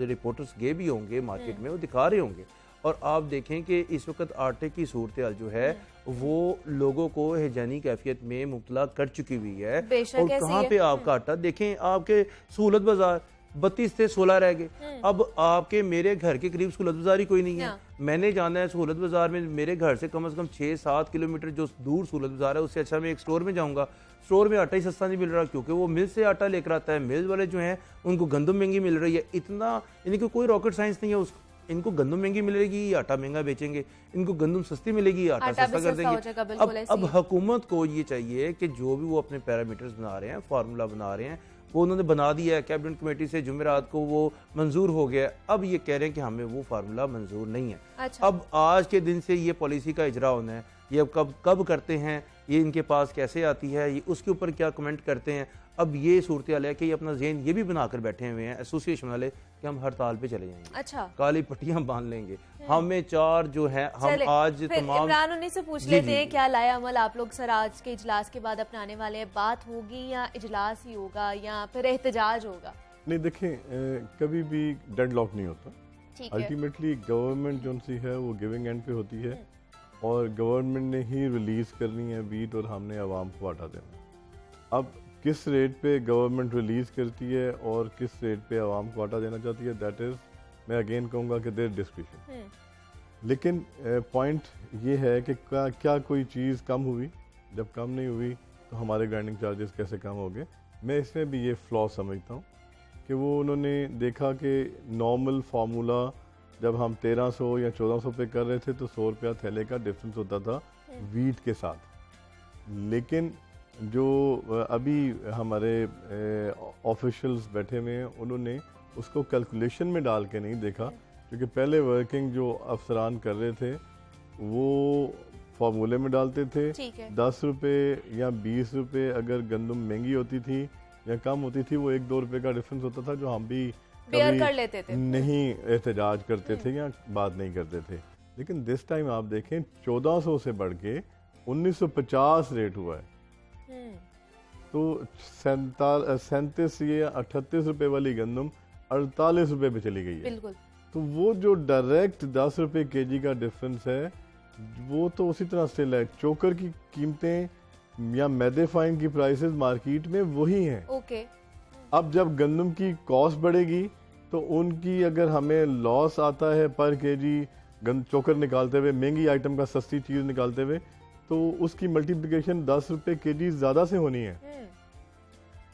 रिपोर्टर्स गए भी होंगे मार्केट में, वो दिखा रहे होंगे, और आप देखें कि इस वक्त आटे की सूरत हाल जो है वो लोगों को हैजानी कैफियत में मुब्तला कर चुकी हुई है। और कहाँ पे आपका आटा देखें, आपके सहूलत बाजार 32 से 16 रह गए। अब आपके मेरे घर के करीब सहूलत बाजार ही कोई नहीं है। मैंने जाना है सहूलत बाजार में, मेरे घर से कम 6-7 किलोमीटर जो दूर सहूलत बाजार है, उससे अच्छा मैं एक स्टोर में जाऊंगा, स्टोर में आटा ही सस्ता नहीं मिल रहा क्योंकि वो मिल से आटा लेकर आता है। मिल वाले जो हैं उनको गंदम महंगी मिल रही है, इतना यानी कि कोई रॉकेट साइंस नहीं है उसको। इनको गंदम महंगी मिलेगी, आटा महंगा बेचेंगे, इनको गंदम सस्ती मिलेगी, आटा सस्ता कर देंगे। अब हुकूमत को ये चाहिए कि जो भी वो अपने पैरामीटर्स बना रहे हैं, फार्मूला बना रहे हैं, वो उन्होंने बना दिया है, कैबिनेट कमेटी से जुमेरात को वो मंजूर हो गया। अब ये कह रहे हैं कि हमें वो फार्मूला मंजूर नहीं है। अब आज के दिन से ये पॉलिसी का इजरा होना है, ये अब कब करते हैं, ये इनके पास कैसे आती है, ये उसके ऊपर क्या कमेंट करते हैं। अब ये सूरत हाल है कि ये अपना ज़हन ये भी बनाकर बैठे हुए हैं एसोसिएशन वाले कि हम हड़ताल पे चले जाएंगे। अच्छा, काली पट्टियां बांध लेंगे, हमें चार जो है हम आज तमाम। इमरान उन्हीं से पूछ लेते हैं क्या लाया अमल आप लोग सर आज के इजलास के बाद अपनाने वाले हैं? बात होगी या इजलास ही होगा या फिर एहतजाज होगा? नहीं देखें, कभी भी डेडलॉक नहीं होता। अल्टीमेटली गवर्नमेंट जो सी है वो गिविंग एंड पे होती है और गवर्नमेंट ने ही रिलीज करनी है बीट और हमने आवाम को आटा देना। अब किस रेट पे गवर्नमेंट रिलीज करती है और किस रेट पे आवाम को आटा देना चाहती है, दैट इज़ मैं अगेन कहूँगा कि देयर डिस्क्रिप्शन। लेकिन पॉइंट ये है कि क्या कोई चीज़ कम हुई? जब कम नहीं हुई तो हमारे ग्राइंडिंग चार्जेस कैसे कम हो गए? मैं इसमें भी ये फ्लॉ समझता हूँ कि वो उन्होंने देखा कि नॉर्मल फार्मूला जब हम 1300 या 1400 पे कर रहे थे तो 100 रुपया थैले का डिफरेंस होता था वीट के साथ। लेकिन जो अभी हमारे ऑफिशियल्स बैठे हुए हैं उन्होंने उसको कैलकुलेशन में डाल के नहीं देखा, क्योंकि पहले वर्किंग जो अफसरान कर रहे थे वो फार्मूले में डालते थे। 10 रुपये या 20 रुपये अगर गंदम महंगी होती थी या कम होती थी, वो 1-2 रुपये का डिफरेंस होता था जो हम भी बेयर कर लेते थे, नहीं एहतजाज करते थे या बात नहीं करते थे। लेकिन दिस टाइम आप देखें 1400 से बढ़ के 1950 रेट हुआ है, तो 37 या 38 रुपए वाली गंदम 48 रुपए पे चली गई है। बिल्कुल। तो वो जो डायरेक्ट 10 रुपए केजी का डिफरेंस है वो तो उसी तरह स्टिल है। चोकर की कीमतें या मैदे फाइन की प्राइसेस मार्केट में वही हैं। ओके। अब जब गंदम की कॉस्ट बढ़ेगी तो उनकी अगर हमें लॉस आता है पर केजी चोकर निकालते हुए, महंगी आइटम का सस्ती चीज़ निकालते हुए, तो उसकी मल्टीप्लिकेशन 10 रुपए केजी ज़्यादा से होनी है।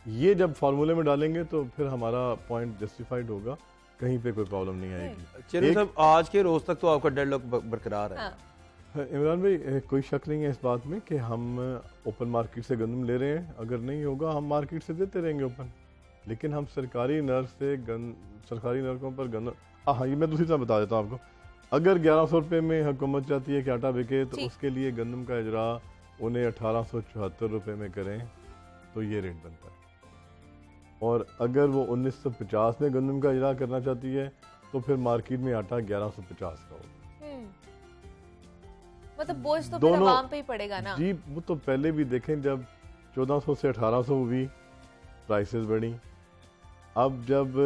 ये जब फार्मूले में डालेंगे तो फिर हमारा पॉइंट जस्टिफाइड होगा, कहीं पे कोई प्रॉब्लम नहीं आएगी। चलिए साहब, आज के रोज तक तो आपका डेडलॉक बरकरार है। इमरान भाई, कोई शक नहीं है इस बात में कि हम ओपन मार्केट से गंदम ले रहे हैं। अगर नहीं होगा हम मार्केट से देते रहेंगे ओपन, लेकिन हम सरकारी नर्क से सरकारी नर्कों पर गंदम, हाँ ये मैं दूसरी तरह बता देता हूँ आपको। अगर 1100 रुपये में हुकूमत चाहती है कि आटा बिके, तो उसके लिए गंदम का इजरा उन्हें 1874 रुपये में करें तो ये रेट बनता है। और अगर वो 1950 में गंदम का इजरा करना चाहती है तो फिर मार्केट में आटा 1150 का होगा। मतलब बोझ तो फिर आवाम पे ही पड़ेगा ना। जी, वो तो पहले भी देखें, जब 1400 से 1800 हुई प्राइसेस बढ़ी। अब जब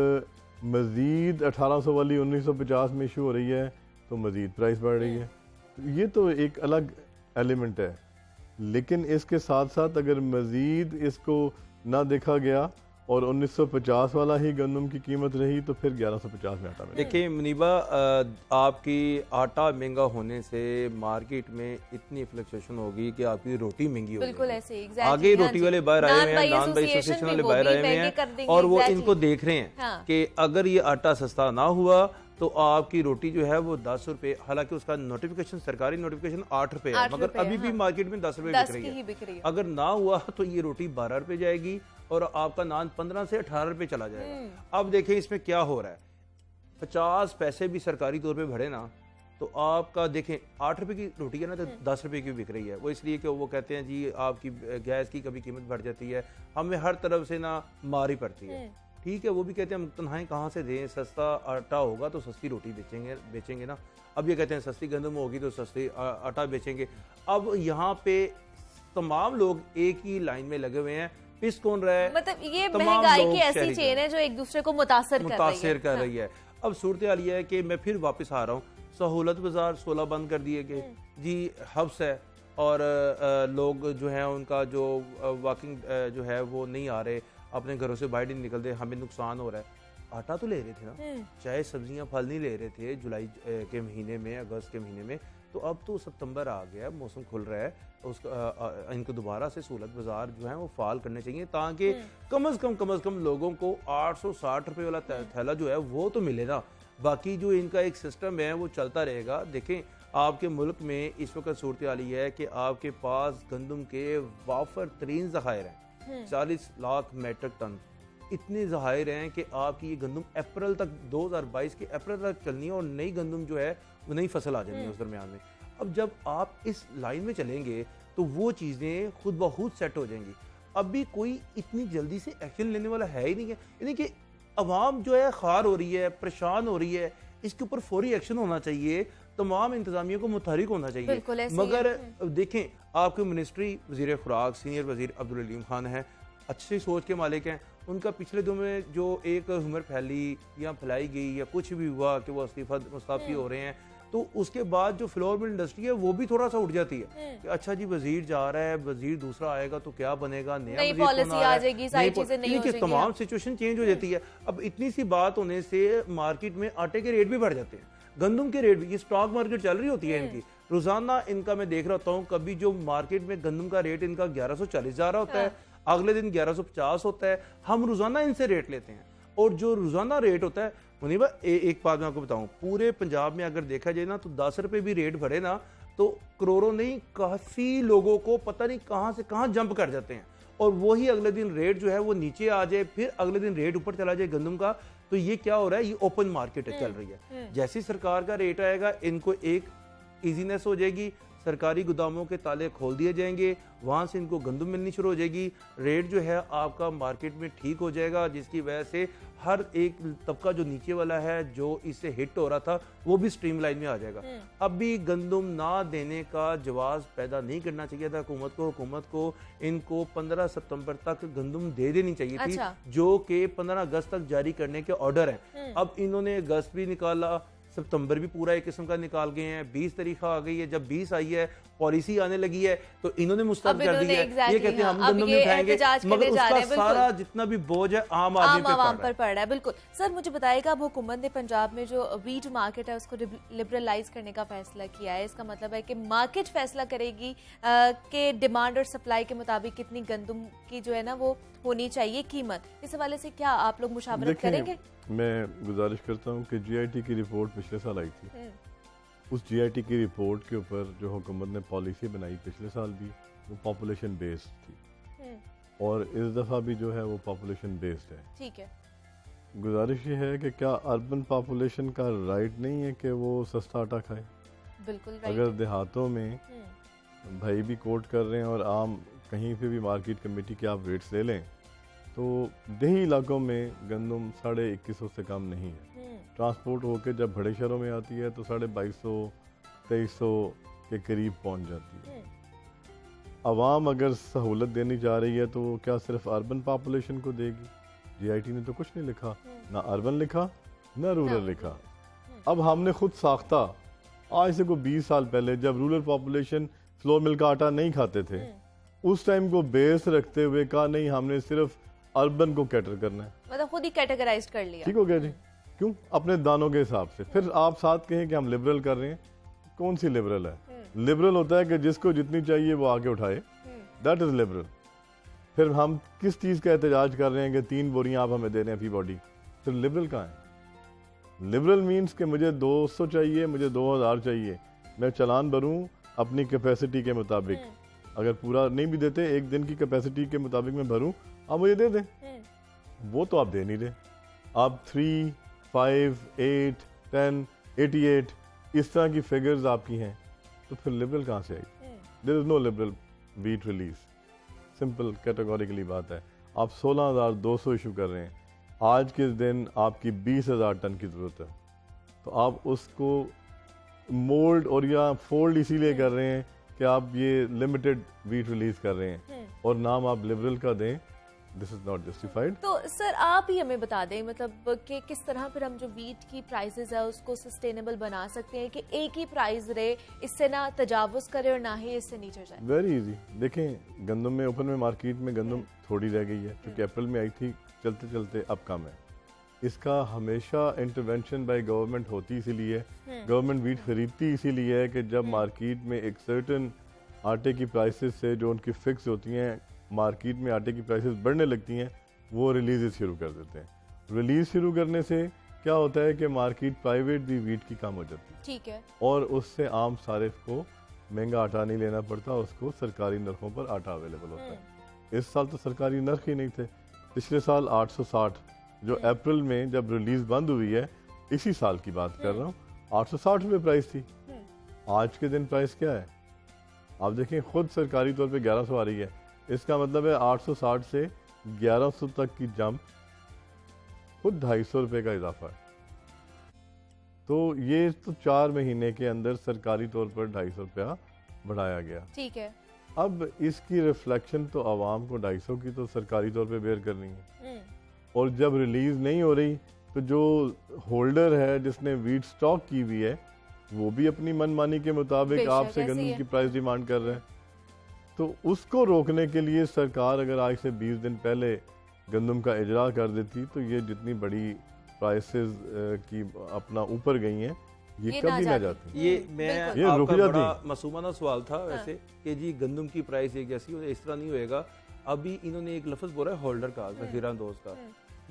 मज़ीद 1800 वाली 1950 में इशू हो रही है तो मज़ीद प्राइस बढ़ रही है। ये तो एक अलग एलिमेंट है, लेकिन इसके साथ साथ अगर मज़ीद इसको ना देखा गया और 1950 वाला ही गंदम की कीमत रही तो फिर 1150 में आटा मिलेगा। देखिए मुनीबा, आपकी आटा महंगा होने से मार्केट में इतनी फ्लक्चुएशन होगी कि आपकी रोटी महंगी होगी। बिल्कुल ऐसे ही, आगे रोटी वाले बाहर आए हुए हैं, नान भाई एसोसिएशन वाले बाहर आए हुए हैं, और वो इनको देख रहे हैं कि अगर ये आटा सस्ता ना हुआ तो आपकी रोटी जो है वो 10 रुपए, हालांकि उसका नोटिफिकेशन, सरकारी नोटिफिकेशन 8 रुपए है, मगर अभी भी मार्केट में 10 रुपए बिक रही है। अगर ना हुआ तो ये रोटी 12 रुपए जाएगी और आपका नान 15 से 18 रुपए चला जाएगा। अब देखें इसमें क्या हो रहा है, 50 पैसे भी सरकारी तौर पे बढ़े ना तो आपका देखें 8 रुपए की रोटी है ना तो 10 रुपए की बिक रही है। वो इसलिए कि वो कहते हैं जी आपकी गैस की कभी कीमत बढ़ जाती है, हमें हर तरफ से ना मार ही पड़ती है। ठीक है, वो भी कहते हैं हम तनख्वाहें कहाँ से दें, सस्ता आटा होगा तो सस्ती रोटी बेचेंगे ना। अब ये कहते हैं सस्ती गंदम होगी तो सस्ती आटा बेचेंगे। अब यहाँ पे तमाम लोग एक ही लाइन में लगे हुए हैं, पिस कौन रहा है, मतलब ये महंगाई की ऐसी चेन है जो एक दूसरे को मुतासर कर रही है। अब सूरत हाल ये है कि मैं फिर वापस आ रहा हूँ, सहूलत बाजार 16 बंद कर दिए गए जी, हब्स है, और लोग जो है उनका जो वॉकिंग जो है वो नहीं आ रहे, अपने घरों से बाहर नहीं निकलते, हमें नुकसान हो रहा है। आटा तो ले रहे थे ना, चाहे सब्जियां फल नहीं ले रहे थे जुलाई के महीने में, अगस्त के महीने में, तो अब तो सितंबर आ गया, मौसम खुल रहा है, उसका इनको दोबारा से सहूलत बाजार जो है वो फाल करने चाहिए ताकि कम से कम लोगों को 860 रुपये वाला थैला जो है वो तो मिले ना। बाकी जो इनका एक सिस्टम है वो चलता रहेगा। देखें आपके मुल्क में इस वक्त सूरत हाल ये है कि आपके पास गंदम के वाफर तरीन ज़खायर हैं, 40 लाख मेट्रिक टन इतने ज़खायर हैं कि आपकी ये गंदम अप्रैल तक 2022 के अप्रैल तक चलनी है और नई गंदम जो है वो नई फसल आ जानी है उस दरमियान में। अब जब आप इस लाइन में चलेंगे तो वो चीज़ें खुद ब खुद सेट हो जाएंगी। अभी कोई इतनी जल्दी से एक्शन लेने वाला है ही नहीं है, यानी कि अवाम जो है खार हो रही है, परेशान हो रही है, इसके ऊपर फौरी एक्शन होना चाहिए, तमाम इंतजामिया को मुतहरिक होना चाहिए। मगर देखें आपकी मिनिस्ट्री वज़ीर खुराक सीनियर वज़ीर अब्दुल अलीम खान है, अच्छी सोच के मालिक हैं। उनका पिछले दिनों में जो एक ह्यूमर फैलाई गई या कुछ भी हुआ कि वो मुस्ताफ़ी हो रहे हैं, तो उसके बाद जो फ्लोर मिल इंडस्ट्री है वो भी थोड़ा सा उठ जाती है कि अच्छा जी वजीर जा रहा है, वजीर दूसरा आएगा तो क्या बनेगा, नया नई पॉलिसी आ जाएगी, सारी चीजें नहीं हो जाएंगी, तमाम सिचुएशन चेंज हो जाती है। अब इतनी सी बात होने से मार्केट में आटे के रेट भी बढ़ जाते हैं, गंदम के रेट भी, ये स्टॉक मार्केट चल रही होती है इनकी, रोजाना इनका मैं देख रहा हूँ, कभी जो मार्केट में गंदम का रेट इनका 1140 जा रहा होता है, अगले दिन 1150 होता है, हम रोजाना इनसे रेट लेते हैं। और जो रोजाना रेट होता है मुनीबा, एक बात मैं आपको बताऊं, पूरे पंजाब में अगर देखा जाए ना तो 10 रुपए भी रेट बढ़े ना तो करोड़ों नहीं, काफी लोगों को पता नहीं कहां से कहां जंप कर जाते हैं, और वही अगले दिन रेट जो है वो नीचे आ जाए, फिर अगले दिन रेट ऊपर चला जाए गंदम का। तो ये क्या हो रहा है, ये ओपन मार्केट चल रही है। जैसी सरकार का रेट आएगा इनको एक इजीनेस हो जाएगी, सरकारी गोदामों के ताले खोल दिए जाएंगे, वहाँ से इनको गंदम मिलनी शुरू हो जाएगी, रेट जो है आपका मार्केट में ठीक हो जाएगा, जिसकी वजह से हर एक तबका जो नीचे वाला है जो इससे हिट हो रहा था वो भी स्ट्रीमलाइन में आ जाएगा। अभी गंदम ना देने का जवाब पैदा नहीं करना चाहिए था हुकूमत को इनको 15 सितंबर तक गंदम दे देनी चाहिए थी, जो कि 15 अगस्त तक जारी करने के ऑर्डर हैं। अब इन्होंने अगस्त भी निकाला, सितंबर भी पूरा एक किस्म का निकाल गए हैं, 20 तारीख आ गई है, जब 20 आई है पॉलिसी आने लगी है तो इन्होंने मुस्तरद कर दी है। ये कहते हैं हम गंदम नहीं उठाएंगे, मगर उसका सारा जितना भी बोझ है आम आदमी पर पड़ रहा है। बिल्कुल सर, मुझे बताइएगा, अब हुकूमत ने पंजाब में जो वीट मार्केट है उसको लिबरलाइज करने का फैसला किया है, इसका मतलब है कि मार्केट फैसला करेगी कि डिमांड और सप्लाई के मुताबिक कितनी गंदम की जो है ना वो होनी चाहिए कीमत। इस हवाले से क्या आप लोग मुशावरत करेंगे? मैं गुजारिश करता हूँ कि GIT की रिपोर्ट पिछले साल आई थी, उस जीआईटी की रिपोर्ट के ऊपर जो हुकूमत ने पॉलिसी बनाई पिछले साल भी, वो पॉपुलेशन बेस्ड थी और इस दफ़ा भी जो है वो पॉपुलेशन बेस्ड है। ठीक है। गुजारिश ये है कि क्या अर्बन पॉपुलेशन का राइट नहीं है कि वो सस्ता आटा खाए? बिल्कुल अगर राइट। देहातों में भाई भी कोट कर रहे हैं और आम कहीं पे भी मार्केट कमेटी के आप रेट्स ले लें, तो देही इलाकों में गंदम 2150 से कम नहीं है। ट्रांसपोर्ट होकर जब बड़े शहरों में आती है तो 2250 2300 के करीब पहुंच जाती है। अवाम अगर सहूलत देनी चाह रही है तो क्या सिर्फ अर्बन पॉपुलेशन को देगी? जीआईटी ने तो कुछ नहीं लिखा, ना अर्बन लिखा ना रूरल लिखा। अब हमने खुद साख्ता आज से कोई 20 साल पहले जब रूरल पॉपुलेशन फ्लोर मिल का आटा नहीं खाते थे, उस टाइम को बेस रखते हुए कहा नहीं हमने सिर्फ अर्बन को कैटर करना है। मतलब खुद ही कैटेगराइज कर लिया। ठीक हो गया जी, क्यों? अपने दानों के हिसाब से। फिर आप साथ कहें कि हम लिबरल कर रहे हैं, कौन सी लिबरल है? लिबरल होता है कि जिसको जितनी चाहिए वो आके उठाए, दैट इज लिबरल। फिर हम किस चीज़ का एहतजाज कर रहे हैं कि 3 बोरियां आप हमें दे रहे हैं फी बॉडी? फिर लिबरल कहाँ है? लिबरल मीन्स कि मुझे 200 चाहिए, मुझे 2000 चाहिए, मैं चालान भरूं अपनी कैपेसिटी के मुताबिक। अगर पूरा नहीं भी देते, एक दिन की कैपेसिटी के मुताबिक मैं भरूं, आप मुझे दे दें। वो तो आप दे नहीं रहे। आप 3, 5, 8, 10, 88 इस तरह की फिगर्स आपकी हैं, तो फिर लिबरल कहाँ से आई? There is no liberal wheat release. Simple categorically बात है। आप 16,200 इशू कर रहे हैं, आज के दिन आपकी 20,000 टन की ज़रूरत है, तो आप उसको मोल्ड और या फोल्ड इसीलिए कर रहे हैं कि आप ये लिमिटेड वीट रिलीज कर रहे हैं और नाम आप लिबरल का दें। This is not justified. तो सर आप ही हमें बता दें मतलब कि किस तरह फिर हम जो वीट की प्राइसेस है उसको सस्टेनेबल बना सकते हैं कि एक ही प्राइस रहे, इससे ना तजावुज करे और ना ही इससे नीचे जाए। Very easy. देखें गंदम में ओपन में मार्केट में गंदम थोड़ी रह गई है क्योंकि अप्रैल में आई थी, चलते चलते अब कम है। इसका हमेशा इंटरवेंशन बाय गवर्नमेंट होती इसीलिए, गवर्नमेंट वीट खरीदती इसीलिए है कि जब मार्केट में एक सर्टन आटे की प्राइसेस से जो उनकी फिक्स होती हैं, मार्केट में आटे की प्राइसेस बढ़ने लगती हैं, वो रिलीज शुरू कर देते हैं। रिलीज शुरू करने से क्या होता है कि मार्केट प्राइवेट भी वीट की कम हो जाती है। ठीक है। और उससे आम सारिफ को महंगा आटा नहीं लेना पड़ता, उसको सरकारी नरखों पर आटा अवेलेबल होता है। इस साल तो सरकारी नर्ख ही नहीं थे। पिछले साल 860 जो अप्रैल में जब रिलीज बंद हुई है, इसी साल की बात कर रहा हूँ, 860 रुपये प्राइस थी। आज के दिन प्राइस क्या है आप देखें, खुद सरकारी तौर पे 1100 आ रही है। इसका मतलब है 860 से 1100 तक की जंप, खुद 250 रुपये का इजाफा है। तो ये तो 4 महीने के अंदर सरकारी तौर पर 250 रुपया बढ़ाया गया। ठीक है। अब इसकी रिफ्लेक्शन तो आवाम को 250 की तो सरकारी तौर पे बेयर करनी है, और जब रिलीज नहीं हो रही तो जो होल्डर है जिसने वीट स्टॉक की हुई है वो भी अपनी मनमानी के मुताबिक आपसे गंदम की प्राइस डिमांड कर रहे हैं। तो उसको रोकने के लिए सरकार अगर आज से 20 दिन पहले गंदम का इजरा कर देती तो ये जितनी बड़ी प्राइसेस की अपना ऊपर गई हैं ये कभी ना जाती। ये रुक आपका जाती। बड़ा मासूमाना सवाल था वैसे कि जी गंदम की प्राइस एक जैसी हो, इस तरह नहीं होएगा। अभी इन्होंने एक लफ्ज बोला है होल्डर का, जखीरा अंदोज का,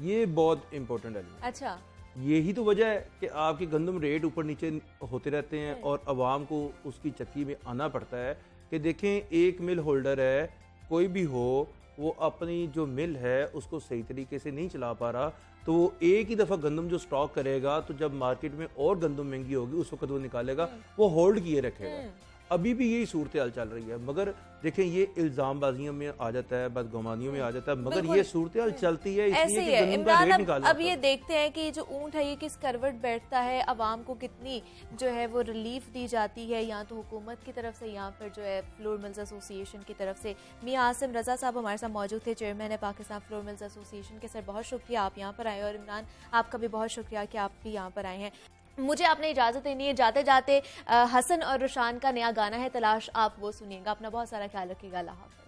ये बहुत इंपॉर्टेंट है। अच्छा, यही तो वजह है कि आपके गंदम रेट ऊपर नीचे होते रहते हैं और अवाम को उसकी चक्की में आना पड़ता है कि देखें एक मिल होल्डर है, कोई भी हो, वो अपनी जो मिल है उसको सही तरीके से नहीं चला पा रहा, तो वो एक ही दफ़ा गंदम जो स्टॉक करेगा तो जब मार्केट में और गंदम महंगी होगी उस वक्त वो निकालेगा, वो होल्ड किए रखेगा। अभी भी यही सूरत हाल चल रही है, मगर देखें ये इल्जामबाजियों में आ जाता है, बदगुमानियों में आ जाता है, मगर ये सूरत हाल चलती है ऐसे ही इसलिए है। कि गंदम का रेट इमरान, निकालना अब ये देखते हैं कि जो ऊंट है ये किस करवट बैठता है, अवाम को कितनी जो है वो रिलीफ दी जाती है, या तो हुकूमत की तरफ से या फिर जो है फ्लोर मिल्स एसोसिएशन की तरफ से। मियां आसिम रजा साहब हमारे साथ मौजूद थे, चेयरमैन है पाकिस्तान फ्लोर मिल्स एसोसिएशन के। सर बहुत शुक्रिया आप यहाँ पर आए, और इमरान आपका भी बहुत शुक्रिया कि आप भी यहाँ पर आए हैं। मुझे आपने इजाज़त देनी है, जाते जाते हसन और रुशान का नया गाना है तलाश, आप वो सुनिएगा। अपना बहुत सारा ख्याल रखिएगा। अल्लाह हाफ़िज़।